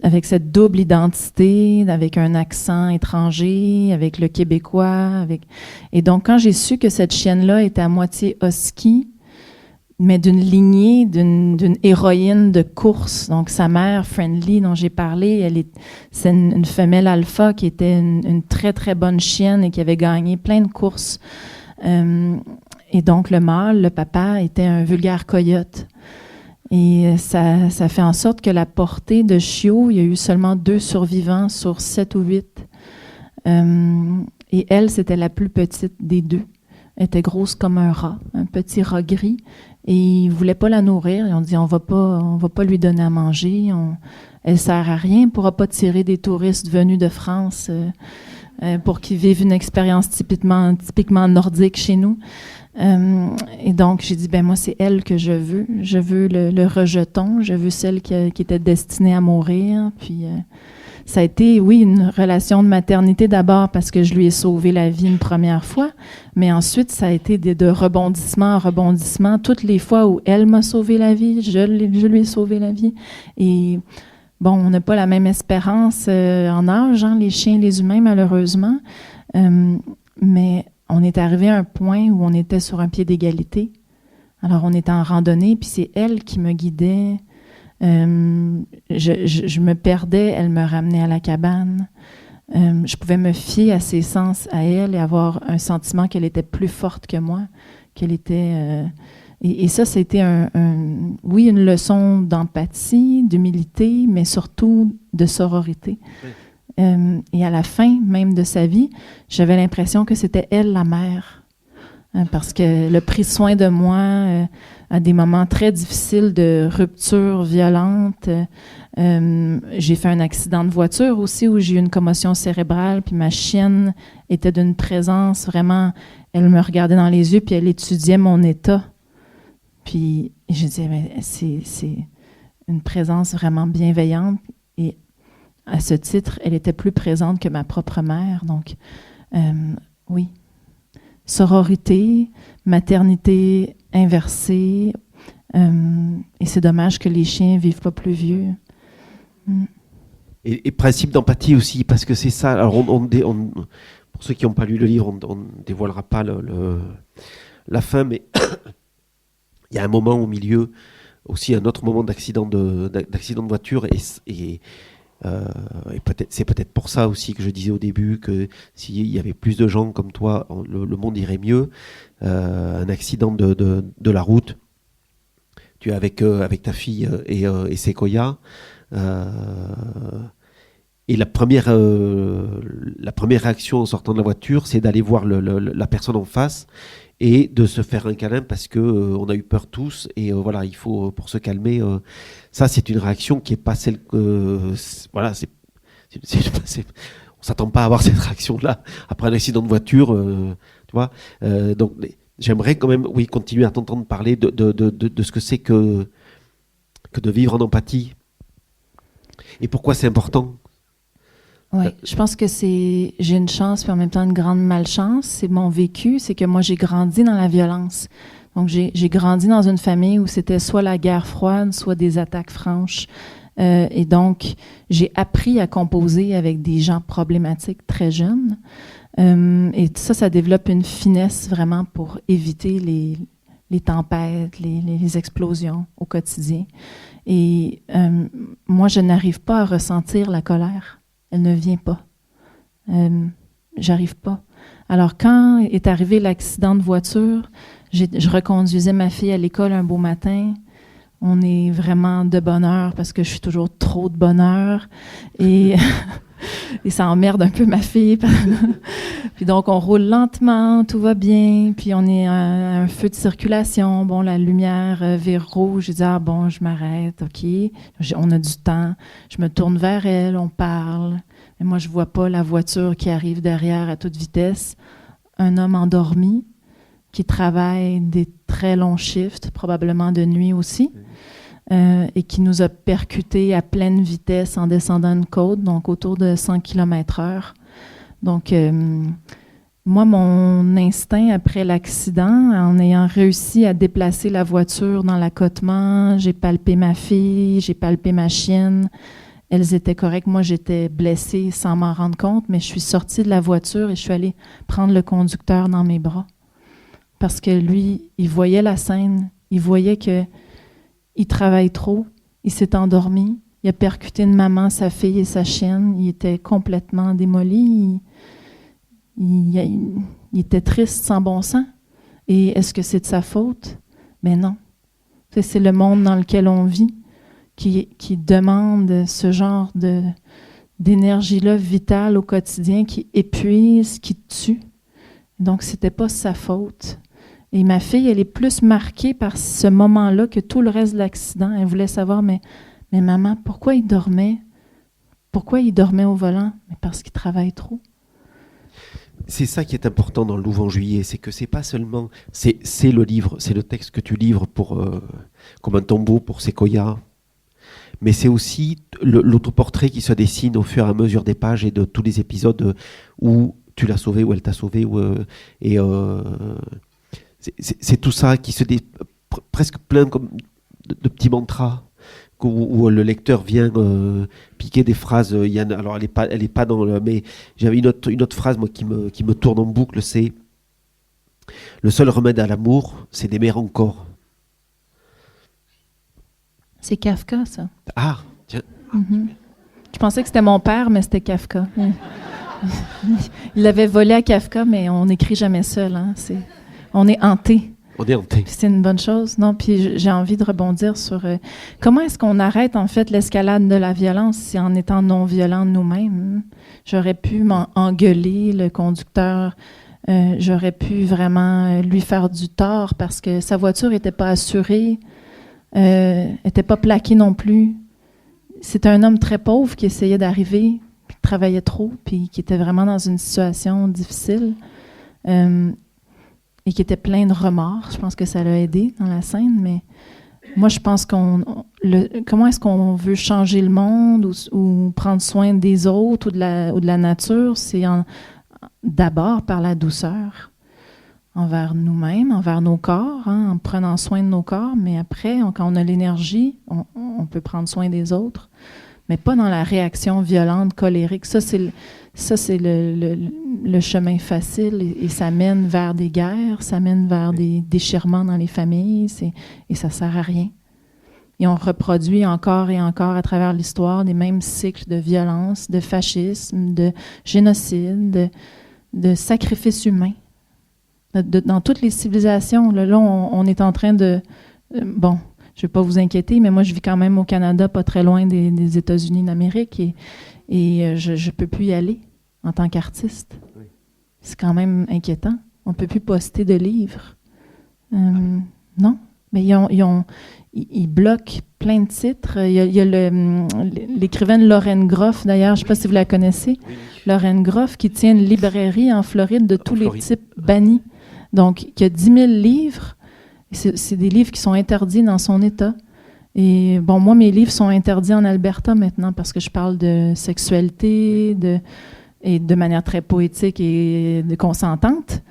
avec cette double identité, avec un accent étranger, avec le québécois. Et donc, quand j'ai su que cette chienne-là était à moitié husky, mais d'une lignée, d'une héroïne de course. Donc, sa mère, Friendly, dont j'ai parlé, c'est une femelle alpha qui était une très, très bonne chienne et qui avait gagné plein de courses. Et donc, le mâle, le papa, était un vulgaire coyote. Et ça fait en sorte que la portée de chiots, il y a eu seulement 2 survivants sur 7 ou 8. Et elle, c'était la plus petite des 2. Elle était grosse comme un rat, un petit rat gris. Et ils voulaient pas la nourrir. Ils ont dit, on va pas lui donner à manger. Elle sert à rien. On pourra pas tirer des touristes venus de France pour qu'ils vivent une expérience typiquement nordique chez nous. Et donc, j'ai dit, moi, c'est elle que je veux. Je veux le rejeton. Je veux celle qui était destinée à mourir. Puis, ça a été, oui, une relation de maternité d'abord parce que je lui ai sauvé la vie une première fois, mais ensuite, ça a été de rebondissement en rebondissement. Toutes les fois où elle m'a sauvé la vie, je lui ai sauvé la vie. Et bon, on n'a pas la même espérance en âge, les chiens et les humains, malheureusement. Mais on est arrivé à un point où on était sur un pied d'égalité. Alors, on était en randonnée, puis c'est elle qui me guidait. Je me perdais, elle me ramenait à la cabane. Je pouvais me fier à ses sens, à elle, et avoir un sentiment qu'elle était plus forte que moi, qu'elle était... et ça, c'était oui, une leçon d'empathie, d'humilité, mais surtout de sororité. Oui. Et à la fin même de sa vie, j'avais l'impression que c'était elle la mère. Parce qu'elle a pris soin de moi à des moments très difficiles de rupture violente. J'ai fait un accident de voiture aussi où j'ai eu une commotion cérébrale, puis ma chienne était d'une présence vraiment... Elle me regardait dans les yeux, puis elle étudiait mon état. Puis je disais, c'est une présence vraiment bienveillante. Et à ce titre, elle était plus présente que ma propre mère. Donc, oui. Sororité, maternité inversée, et c'est dommage que les chiens vivent pas plus vieux. Et principe d'empathie aussi, parce que c'est ça. Alors pour ceux qui n'ont pas lu le livre, on ne dévoilera pas la fin, mais il y a un moment au milieu, aussi un autre moment d'accident de voiture, et c'est peut-être pour ça aussi que je disais au début que s'il y avait plus de gens comme toi, le monde irait mieux. Un accident de la route, tu es avec ta fille et Sequoia, et la première réaction en sortant de la voiture, c'est d'aller voir la personne en face et de se faire un câlin parce que on a eu peur tous, et voilà, il faut, pour se calmer, ça c'est une réaction qui est pas celle que voilà, on s'attend pas à avoir cette réaction là après un accident de voiture, tu vois. Donc j'aimerais quand même, oui, continuer à t'entendre parler de ce que c'est que de vivre en empathie et pourquoi c'est important. Oui, je pense que j'ai une chance puis en même temps une grande malchance. C'est mon vécu, c'est que moi j'ai grandi dans la violence. Donc, j'ai grandi dans une famille où c'était soit la guerre froide, soit des attaques franches. Et donc, j'ai appris à composer avec des gens problématiques très jeunes. Et ça développe une finesse vraiment pour éviter les tempêtes, les explosions au quotidien. Et moi, je n'arrive pas à ressentir la colère. Elle ne vient pas. J'arrive pas. Alors, quand est arrivé l'accident de voiture, je reconduisais ma fille à l'école un beau matin. On est vraiment de bonne heure parce que je suis toujours trop de bonne heure. Et ça emmerde un peu ma fille. Puis donc, on roule lentement, tout va bien. Puis on est à un feu de circulation. Bon, la lumière vire rouge. J'ai dit, ah bon, je m'arrête, OK. On a du temps. Je me tourne vers elle, on parle. Mais moi, je vois pas la voiture qui arrive derrière à toute vitesse. Un homme endormi qui travaille des très longs shifts, probablement de nuit aussi, et qui nous a percutés à pleine vitesse en descendant une côte, donc autour de 100 km/h. Donc, moi, mon instinct après l'accident, en ayant réussi à déplacer la voiture dans l'accotement, j'ai palpé ma fille, j'ai palpé ma chienne. Elles étaient correctes. Moi, j'étais blessée sans m'en rendre compte, mais je suis sortie de la voiture et je suis allée prendre le conducteur dans mes bras. Parce que lui, il voyait la scène, il voyait qu'il travaille trop, il s'est endormi, il a percuté une maman, sa fille et sa chienne, il était complètement démoli, il était triste sans bon sens. Et est-ce que c'est de sa faute? Mais non. C'est le monde dans lequel on vit qui demande ce genre d'énergie-là vitale au quotidien, qui épuise, qui tue. Donc, c'était pas sa faute. Et ma fille, elle est plus marquée par ce moment-là que tout le reste de l'accident. Elle voulait savoir, mais maman, pourquoi il dormait? Pourquoi il dormait au volant? Mais parce qu'il travaille trop. C'est ça qui est important dans le Louvre en juillet, c'est que c'est pas seulement... C'est le livre, c'est le texte que tu livres comme un tombeau pour Sequoia, mais c'est aussi l'autoportrait qui se dessine au fur et à mesure des pages et de tous les épisodes où tu l'as sauvé, où elle t'a sauvé, c'est tout ça qui se presque plein comme de petits mantras où le lecteur vient piquer des phrases. Alors elle est pas dans le, mais j'avais une autre phrase moi qui me tourne en boucle, c'est le seul remède à l'amour, c'est d'aimer encore. C'est Kafka, ça. Ah, tiens. Mm-hmm. Je pensais que c'était mon père, mais c'était Kafka. Il l'avait volé à Kafka, mais on n'écrit jamais seul. Hein. On est hanté. On est hanté. C'est une bonne chose. Non, puis j'ai envie de rebondir sur comment est-ce qu'on arrête en fait l'escalade de la violence si en étant non violent nous-mêmes. J'aurais pu m'engueuler le conducteur. J'aurais pu vraiment lui faire du tort parce que sa voiture n'était pas assurée, n'était pas plaquée non plus. C'était un homme très pauvre qui essayait d'arriver, qui travaillait trop, puis qui était vraiment dans une situation difficile. Et qui était plein de remords. Je pense que ça l'a aidé dans la scène, mais moi, je pense comment est-ce qu'on veut changer le monde ou prendre soin des autres ou de la nature? C'est d'abord par la douceur envers nous-mêmes, envers nos corps, hein, en prenant soin de nos corps, mais après, quand on a l'énergie, on peut prendre soin des autres, mais pas dans la réaction violente, colérique. Ça, c'est le chemin facile et ça mène vers des guerres, ça mène vers des déchirements dans les familles et ça sert à rien. Et on reproduit encore et encore à travers l'histoire des mêmes cycles de violence, de fascisme, de génocide, de sacrifices humains. Dans toutes les civilisations, là on est en train de... bon, je ne vais pas vous inquiéter, mais moi je vis quand même au Canada, pas très loin des États-Unis d'Amérique et je ne peux plus y aller en tant qu'artiste. Oui. C'est quand même inquiétant. On ne peut plus poster de livres. Non, mais ils bloquent plein de titres. Il y a l'écrivaine Lauren Groff, d'ailleurs, je ne sais pas si vous la connaissez. Oui. Lauren Groff, qui tient une librairie en Floride de tous les types bannis. Donc, il y a 10 000 livres. C'est des livres qui sont interdits dans son État. Et bon, moi, mes livres sont interdits en Alberta maintenant parce que je parle de sexualité et de manière très poétique et de consentante.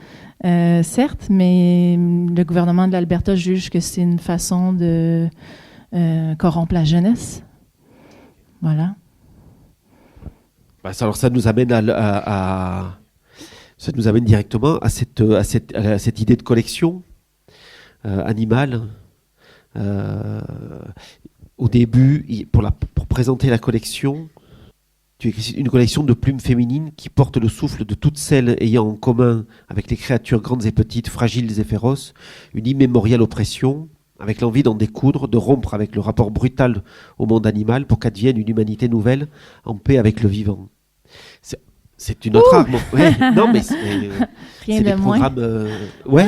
certes, mais le gouvernement de l'Alberta juge que c'est une façon de corrompre la jeunesse. Voilà. Alors ça nous amène ça nous amène directement à cette idée de collection animale. Au début, pour présenter la collection, tu écris une collection de plumes féminines qui portent le souffle de toutes celles ayant en commun avec les créatures grandes et petites, fragiles et féroces, une immémoriale oppression, avec l'envie d'en découdre, de rompre avec le rapport brutal au monde animal pour qu'advienne une humanité nouvelle en paix avec le vivant. C'est une autre arme. Ouais, non, mais Rien c'est de des moins. programmes. Ouais.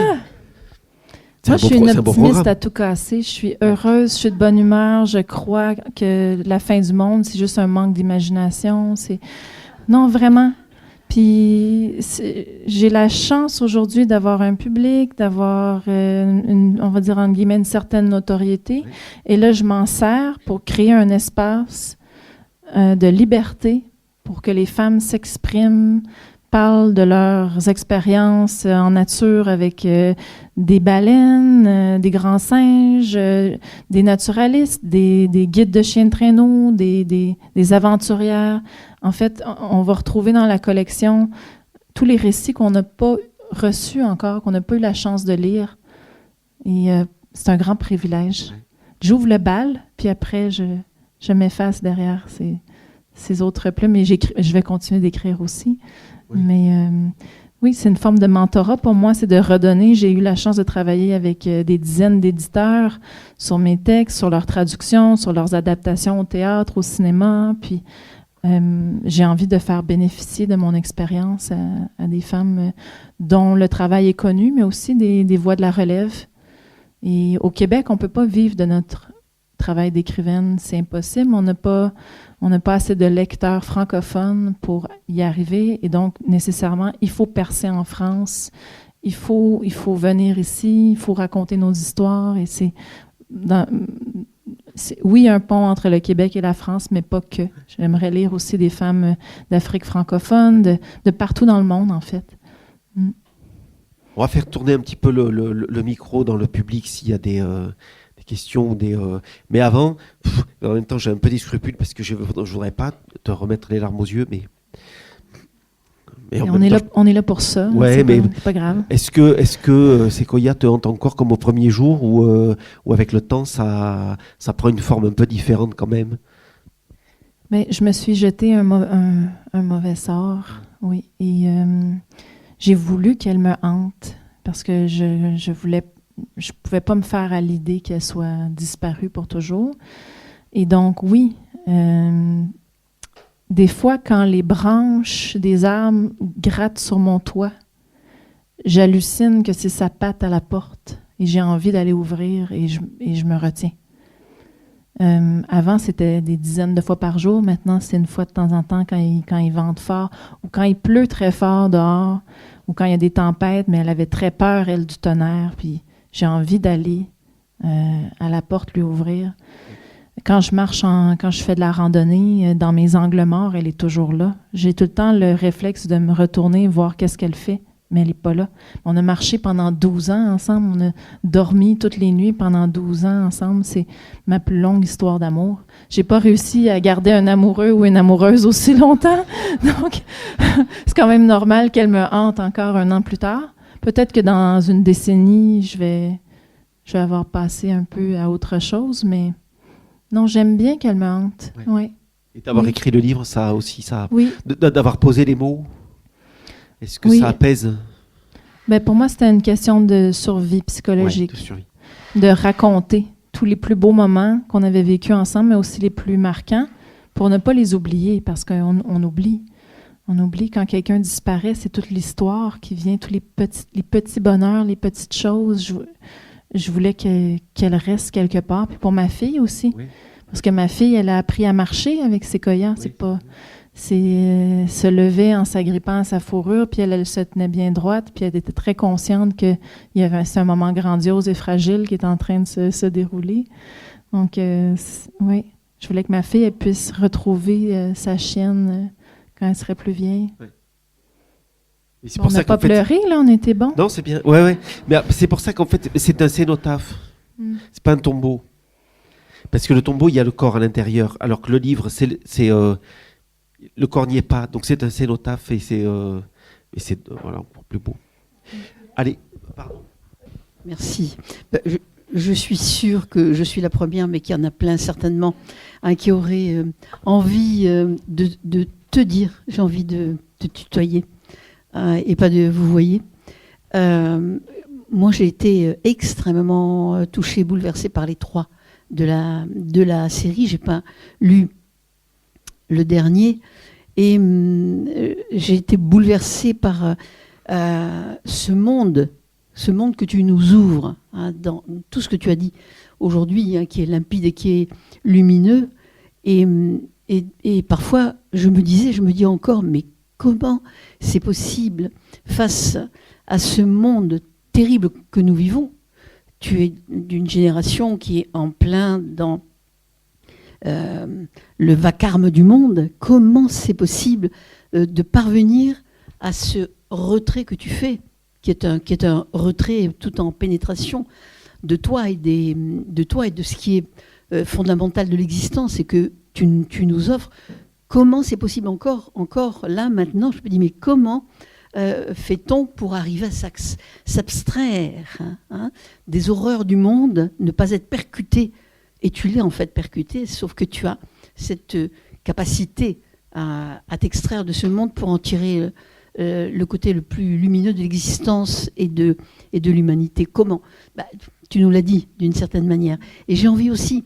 Moi, je suis une optimiste à tout casser. Je suis heureuse, je suis de bonne humeur. Je crois que la fin du monde, c'est juste un manque d'imagination. Non, vraiment. Puis, j'ai la chance aujourd'hui d'avoir un public, d'avoir, on va dire, entre guillemets, une certaine notoriété. Oui. Et là, je m'en sers pour créer un espace de liberté pour que les femmes s'expriment, parlent de leurs expériences en nature avec des baleines, des grands singes, des naturalistes, des guides de chiens de traîneau, des aventurières. En fait, on va retrouver dans la collection tous les récits qu'on n'a pas reçus encore, qu'on n'a pas eu la chance de lire. Et c'est un grand privilège. J'ouvre le bal, puis après, je m'efface derrière ces autres plumes, et je vais continuer d'écrire aussi. Oui. Mais oui, c'est une forme de mentorat. Pour moi, c'est de redonner. J'ai eu la chance de travailler avec des dizaines d'éditeurs sur mes textes, sur leurs traductions, sur leurs adaptations au théâtre, au cinéma. Puis, j'ai envie de faire bénéficier de mon expérience à des femmes dont le travail est connu, mais aussi des voix de la relève. Et au Québec, on ne peut pas vivre de notre travail d'écrivaine. C'est impossible. On n'a pas assez de lecteurs francophones pour y arriver. Et donc, nécessairement, il faut percer en France. Il faut venir ici. Il faut raconter nos histoires. Et c'est oui, un pont entre le Québec et la France, mais pas que. J'aimerais lire aussi des femmes d'Afrique francophone, de partout dans le monde, en fait. On va faire tourner un petit peu le micro dans le public s'il y a des questions. Mais avant, en même temps, j'ai un peu des scrupules parce que je ne voudrais pas te remettre les larmes aux yeux, mais on est là pour ça. Ouais, c'est pas grave. Est-ce que Sequoia te hante encore comme au premier jour ou avec le temps, ça prend une forme un peu différente quand même? Mais je me suis jeté un mauvais sort, oui. Et j'ai voulu qu'elle me hante parce que je pouvais pas me faire à l'idée qu'elle soit disparue pour toujours. Et donc, oui, des fois, quand les branches des arbres grattent sur mon toit, j'hallucine que c'est sa patte à la porte et j'ai envie d'aller ouvrir et je me retiens. Avant, c'était des dizaines de fois par jour. Maintenant, c'est une fois de temps en temps quand il vente fort ou quand il pleut très fort dehors ou quand il y a des tempêtes, mais elle avait très peur, elle, du tonnerre. Puis j'ai envie d'aller à la porte lui ouvrir. Quand je fais de la randonnée, dans mes angles morts, elle est toujours là. J'ai tout le temps le réflexe de me retourner, voir qu'est-ce qu'elle fait, mais elle n'est pas là. On a marché pendant 12 ans ensemble, on a dormi toutes les nuits pendant 12 ans ensemble. C'est ma plus longue histoire d'amour. J'ai pas réussi à garder un amoureux ou une amoureuse aussi longtemps, donc c'est quand même normal qu'elle me hante encore 1 an plus tard. Peut-être que dans une décennie, je vais avoir passé un peu à autre chose, mais non, j'aime bien qu'elle me hante. Ouais. Ouais. Et d'avoir écrit le livre, ça aussi, oui. D'avoir posé les mots, est-ce que ça apaise? Ben, pour moi, c'était une question de survie psychologique. Ouais, de survie. De raconter tous les plus beaux moments qu'on avait vécus ensemble, mais aussi les plus marquants, pour ne pas les oublier, parce qu'on oublie. On oublie quand quelqu'un disparaît, c'est toute l'histoire qui vient, tous les petits bonheurs, les petites choses. Je voulais qu'elle reste quelque part. Puis pour ma fille aussi. Oui. Parce que ma fille, elle a appris à marcher avec Sequoia. Oui. C'est se lever en s'agrippant à sa fourrure, puis elle se tenait bien droite, puis elle était très consciente que c'est un moment grandiose et fragile qui est en train de se dérouler. Donc, oui, je voulais que ma fille elle puisse retrouver sa chienne quand elle serait plus vieille. Oui. Et c'est On pour n'a ça pas qu'en fait... pleuré, là, on était bon. Non, c'est bien. Ouais, ouais. Mais c'est pour ça qu'en fait, c'est un cénotaphe. C'est pas un tombeau. Parce que le tombeau, il y a le corps à l'intérieur. Alors que le livre, le corps n'y est pas. Donc c'est un cénotaphe et c'est voilà, encore plus beau. Allez, pardon. Merci. Je suis sûre que je suis la première, mais qu'il y en a plein certainement qui auraient envie de te dire, j'ai envie de te tutoyer et pas de vous voyez. Moi, j'ai été extrêmement touchée, bouleversée par les 3 de la série. J'ai pas lu le dernier et j'ai été bouleversée par ce monde que tu nous ouvres, dans tout ce que tu as dit aujourd'hui, qui est limpide et qui est lumineux. Et parfois, je me dis encore, mais comment c'est possible face à ce monde terrible que nous vivons? Tu es d'une génération qui est en plein dans le vacarme du monde. Comment c'est possible de parvenir à ce retrait que tu fais, qui est un retrait tout en pénétration de toi et de ce qui est fondamental de l'existence et que tu nous offres? Comment c'est possible encore là, maintenant? Je me dis, mais comment fait-on pour arriver à s'abstraire des horreurs du monde, ne pas être percuté? Et tu l'es en fait percuté, sauf que tu as cette capacité à t'extraire de ce monde pour en tirer le côté le plus lumineux de l'existence et de l'humanité. Comment? Tu nous l'as dit d'une certaine manière. Et j'ai envie aussi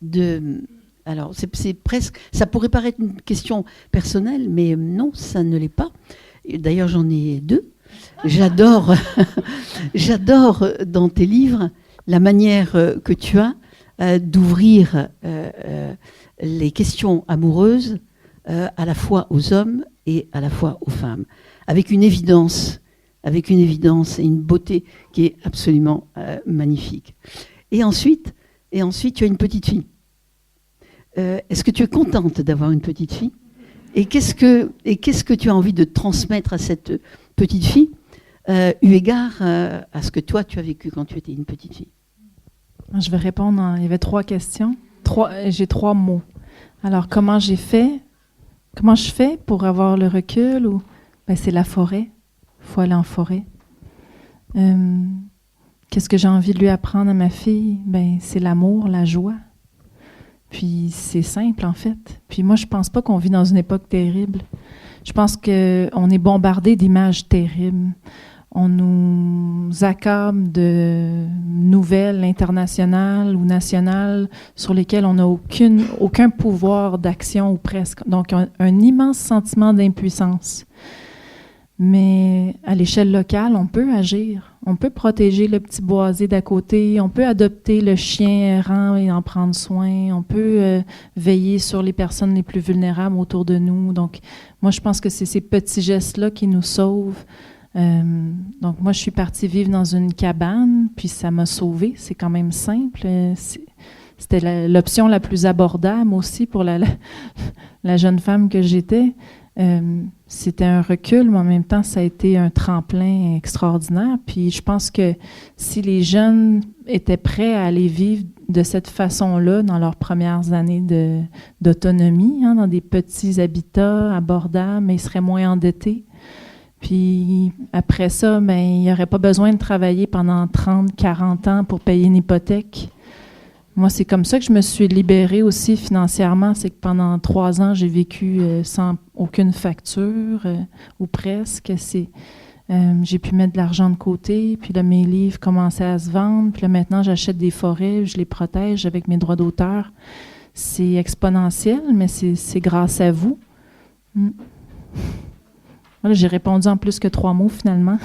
de... Alors, c'est presque... Ça pourrait paraître une question personnelle, mais non, ça ne l'est pas. D'ailleurs, j'en ai 2. J'adore dans tes livres la manière que tu as d'ouvrir les questions amoureuses à la fois aux hommes et à la fois aux femmes, avec une évidence et une beauté qui est absolument magnifique. Et ensuite, tu as une petite fille. Est-ce que tu es contente d'avoir une petite fille? Et qu'est-ce que tu as envie de transmettre à cette petite fille, eu égard à ce que toi, tu as vécu quand tu étais une petite fille? Je vais répondre. Il y avait 3 questions. J'ai 3 mots. Alors, comment je fais pour avoir le recul? C'est la forêt. Il faut aller en forêt. Qu'est-ce que j'ai envie de lui apprendre à ma fille? C'est l'amour, la joie. Puis c'est simple, en fait. Puis moi, je pense pas qu'on vit dans une époque terrible. Je pense qu'on est bombardé d'images terribles. On nous accable de nouvelles internationales ou nationales sur lesquelles on n'a aucun pouvoir d'action ou presque. Donc, un immense sentiment d'impuissance. Mais à l'échelle locale, on peut agir. On peut protéger le petit boisé d'à côté. On peut adopter le chien errant et en prendre soin. On peut veiller sur les personnes les plus vulnérables autour de nous. Donc, moi, je pense que c'est ces petits gestes-là qui nous sauvent. Donc, moi, je suis partie vivre dans une cabane, puis ça m'a sauvée. C'est quand même simple. C'était l'option la plus abordable aussi pour la jeune femme que j'étais. C'était un recul, mais en même temps, ça a été un tremplin extraordinaire. Puis je pense que si les jeunes étaient prêts à aller vivre de cette façon-là dans leurs premières années d'autonomie, dans des petits habitats abordables, mais ils seraient moins endettés. Puis après ça, il n'y aurait pas besoin de travailler pendant 30, 40 ans pour payer une hypothèque. Moi, c'est comme ça que je me suis libérée aussi financièrement. C'est que pendant 3 ans, j'ai vécu sans aucune facture, ou presque. J'ai pu mettre de l'argent de côté, puis là, mes livres commençaient à se vendre. Puis là, maintenant, j'achète des forêts, je les protège avec mes droits d'auteur. C'est exponentiel, mais c'est grâce à vous. Voilà, j'ai répondu en plus que 3 mots, finalement.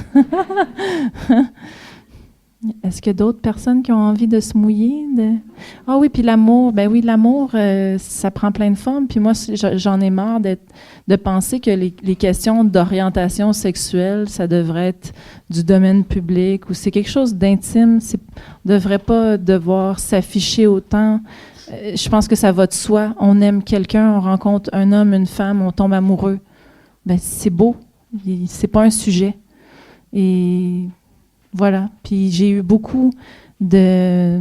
Est-ce qu'il y a d'autres personnes qui ont envie de se mouiller? Ah oui, puis l'amour. Ben oui, l'amour, ça prend plein de formes. Puis moi, j'en ai marre de penser que les questions d'orientation sexuelle, ça devrait être du domaine public ou c'est quelque chose d'intime. On ne devrait pas devoir s'afficher autant. Je pense que ça va de soi. On aime quelqu'un, on rencontre un homme, une femme, on tombe amoureux. Ben c'est beau. C'est pas un sujet. Et voilà. Puis j'ai eu beaucoup de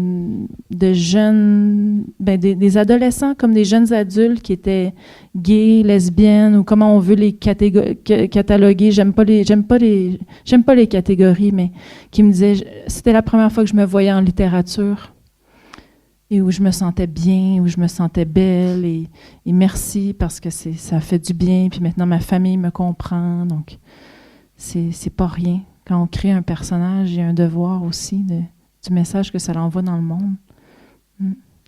jeunes, des adolescents comme des jeunes adultes qui étaient gays, lesbiennes, ou comment on veut les cataloguer. J'aime pas les catégories, mais qui me disaient, c'était la première fois que je me voyais en littérature et où je me sentais bien, où je me sentais belle, et merci parce que ça fait du bien, puis maintenant ma famille me comprend, donc c'est pas rien. Quand on crée un personnage, il y a un devoir aussi du message que ça l'envoie dans le monde.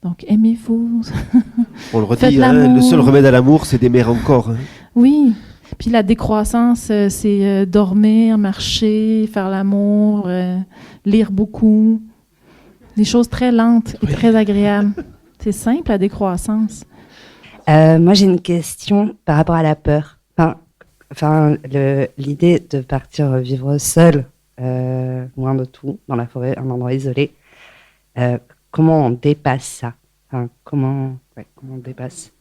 Donc, aimez-vous. On le redit, le seul remède à l'amour, c'est d'aimer encore. Hein. Oui. Puis la décroissance, c'est dormir, marcher, faire l'amour, lire beaucoup. Des choses très lentes et très agréables. C'est simple, la décroissance. Moi, j'ai une question par rapport à la peur. L'idée de partir vivre seul, loin de tout, dans la forêt, un endroit isolé, comment on dépasse ça? Comment on dépasse?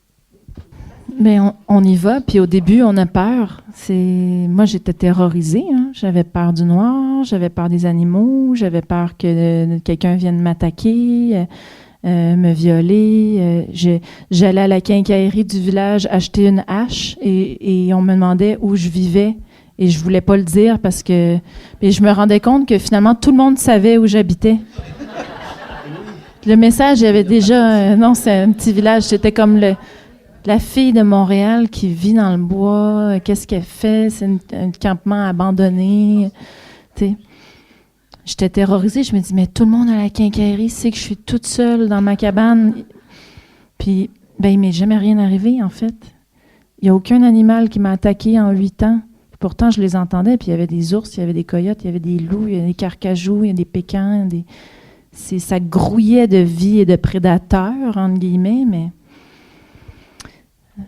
On y va, puis au début, on a peur. Moi, j'étais terrorisée. Hein. J'avais peur du noir, j'avais peur des animaux, j'avais peur que quelqu'un vienne m'attaquer, me violer. J'allais à la quincaillerie du village acheter une hache et on me demandait où je vivais. Et je voulais pas le dire parce que... Et je me rendais compte que finalement, tout le monde savait où j'habitais. Le message, il y avait déjà... non, c'est un petit village. C'était comme la fille de Montréal qui vit dans le bois. Qu'est-ce qu'elle fait? C'est un campement abandonné. T'sais. J'étais terrorisée. Je me dis, mais tout le monde à la quincaillerie sait que je suis toute seule dans ma cabane. Puis, il m'est jamais rien arrivé, en fait. Il n'y a aucun animal qui m'a attaqué en 8 ans. Pourtant, je les entendais, puis il y avait des ours, il y avait des coyotes, il y avait des loups, il y avait des carcajous, il y a des pécans, ça grouillait de vie et de prédateurs, entre guillemets, mais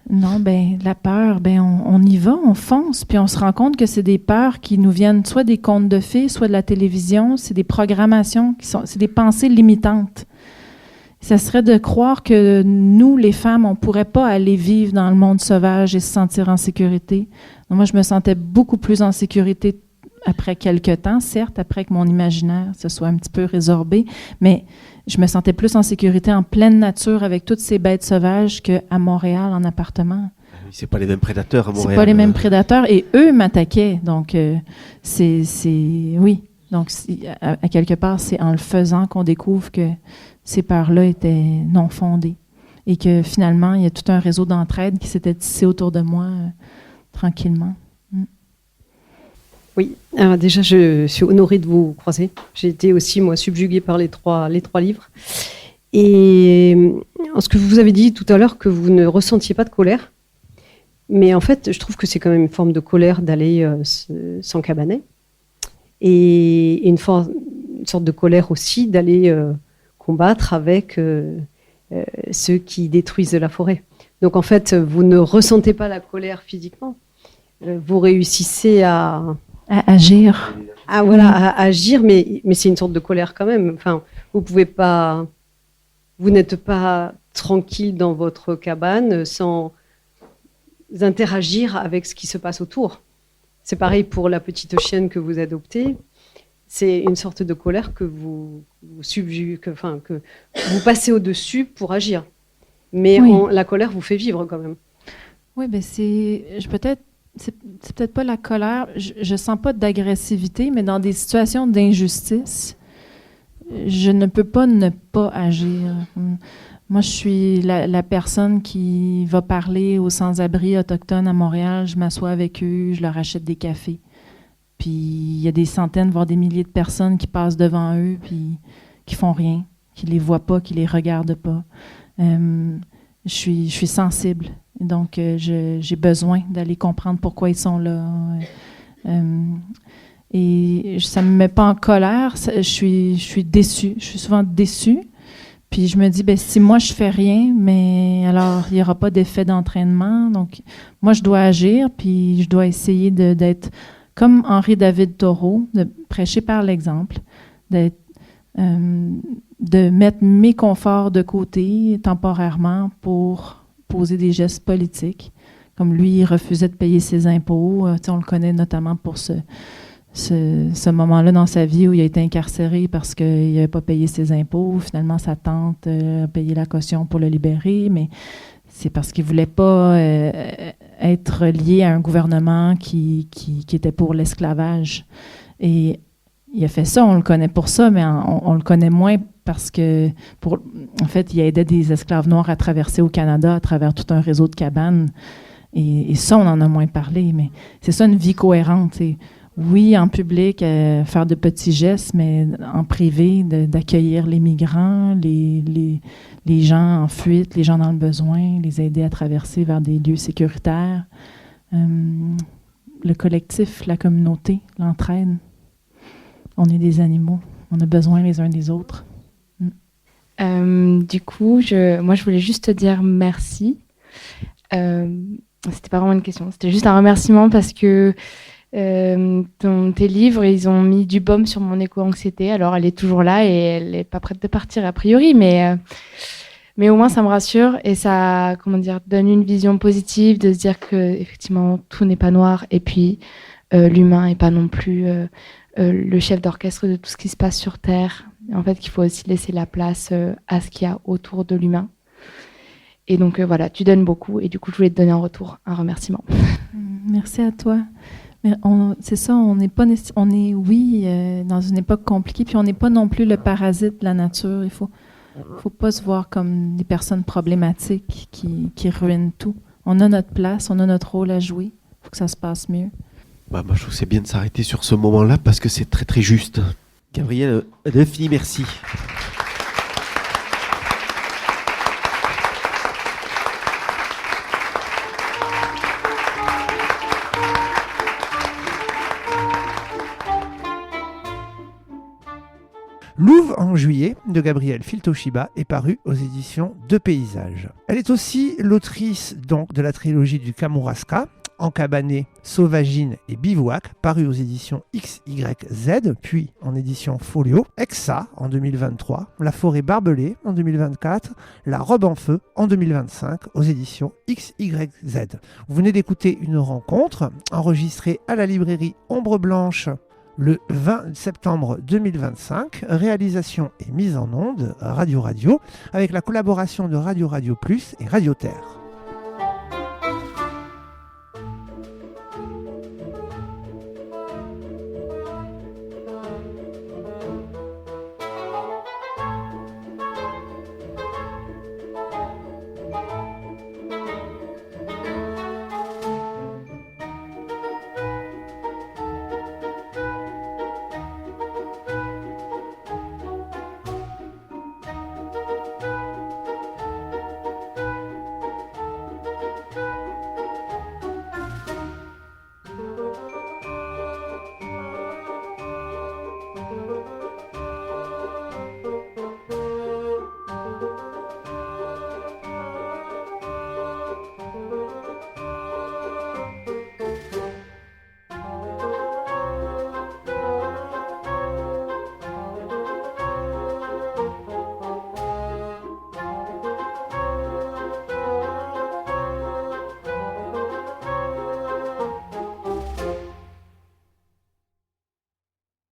non, la peur, on y va, on fonce, puis on se rend compte que c'est des peurs qui nous viennent soit des contes de fées, soit de la télévision, c'est des programmations, c'est des pensées limitantes. Ça serait de croire que nous, les femmes, on ne pourrait pas aller vivre dans le monde sauvage et se sentir en sécurité. Donc, moi, je me sentais beaucoup plus en sécurité après quelques temps, certes, après que mon imaginaire se soit un petit peu résorbé, mais je me sentais plus en sécurité en pleine nature avec toutes ces bêtes sauvages qu'à Montréal, en appartement. C'est pas les mêmes prédateurs à Montréal. C'est pas les mêmes prédateurs, et eux m'attaquaient. Donc, oui. Donc, à quelque part, c'est en le faisant qu'on découvre que ces peurs-là étaient non fondées et que finalement, il y a tout un réseau d'entraide qui s'était tissé autour de moi tranquillement. Oui, alors déjà, je suis honorée de vous croiser. J'ai été aussi, moi, subjuguée par les trois livres. Et ce que vous avez dit tout à l'heure, que vous ne ressentiez pas de colère, mais en fait, je trouve que c'est quand même une forme de colère d'aller s'encabaner. Et une sorte de colère aussi d'aller combattre avec ceux qui détruisent la forêt. Donc en fait, vous ne ressentez pas la colère physiquement. Vous réussissez à agir. À agir, mais c'est une sorte de colère quand même. Enfin, vous n'êtes pas tranquille dans votre cabane sans interagir avec ce qui se passe autour. C'est pareil pour la petite chienne que vous adoptez. C'est une sorte de colère que vous subjuguez, que vous passez au-dessus pour agir. Mais oui. La colère vous fait vivre quand même. Oui, c'est peut-être pas la colère. Je sens pas d'agressivité, mais dans des situations d'injustice, je ne peux pas ne pas agir. Moi, je suis la personne qui va parler aux sans-abri autochtones à Montréal. Je m'assois avec eux, je leur achète des cafés. Puis il y a des centaines, voire des milliers de personnes qui passent devant eux, puis qui font rien, qui les voient pas, qui les regardent pas. Je suis sensible. Donc, j'ai besoin d'aller comprendre pourquoi ils sont là. Et ça me met pas en colère. Je suis déçue. Je suis souvent déçue. Puis je me dis, si moi je fais rien, mais alors il n'y aura pas d'effet d'entraînement. Donc, moi je dois agir, puis je dois essayer d'être comme Henri David Thoreau, de prêcher par l'exemple, de mettre mes conforts de côté temporairement pour poser des gestes politiques Comme lui, il refusait de payer ses impôts. On le connaît notamment pour ce moment-là dans sa vie où il a été incarcéré parce qu'il n'avait pas payé ses impôts. Finalement, sa tante a payé la caution pour le libérer, mais c'est parce qu'il ne voulait pas être lié à un gouvernement qui était pour l'esclavage. Et il a fait ça, on le connaît pour ça, mais on le connaît moins parce que, en fait, il aidait des esclaves noirs à traverser au Canada à travers tout un réseau de cabanes. Et ça, on en a moins parlé, mais c'est ça une vie cohérente. Oui, en public, faire de petits gestes, mais en privé, d'accueillir les migrants, les gens en fuite, les gens dans le besoin, les aider à traverser vers des lieux sécuritaires. Le collectif, la communauté, l'entraide. On est des animaux. On a besoin les uns des autres. Du coup, moi, je voulais juste te dire merci. C'était pas vraiment une question, c'était juste un remerciement parce que tes livres, ils ont mis du baume sur mon éco-anxiété. Alors, elle est toujours là et elle n'est pas prête de partir a priori, mais au moins, ça me rassure et ça, donne une vision positive de se dire que effectivement, tout n'est pas noir et puis l'humain n'est pas non plus le chef d'orchestre de tout ce qui se passe sur Terre. En fait, qu'il faut aussi laisser la place à ce qu'il y a autour de l'humain. Et donc, voilà, tu donnes beaucoup. Et du coup, je voulais te donner en retour un remerciement. Merci à toi. Mais c'est ça, on est dans une époque compliquée, puis on n'est pas non plus le parasite de la nature. Il faut pas se voir comme des personnes problématiques qui ruinent tout. On a notre place, on a notre rôle à jouer. Il faut que ça se passe mieux. Moi, je trouve que c'est bien de s'arrêter sur ce moment-là parce que c'est très, très juste. Gabrielle, un infini merci. Louve en juillet de Gabrielle Filtoshiba est paru aux éditions de Paysages. Elle est aussi l'autrice donc de la trilogie du Kamouraska, Encabané, Sauvagine et Bivouac, paru aux éditions XYZ, puis en édition Folio, Exa en 2023, La forêt barbelée en 2024, La robe en feu en 2025 aux éditions XYZ. Vous venez d'écouter une rencontre enregistrée à la librairie Ombre Blanche le 20 septembre 2025, réalisation et mise en onde Radio avec la collaboration de Radio Plus et Radio Terre.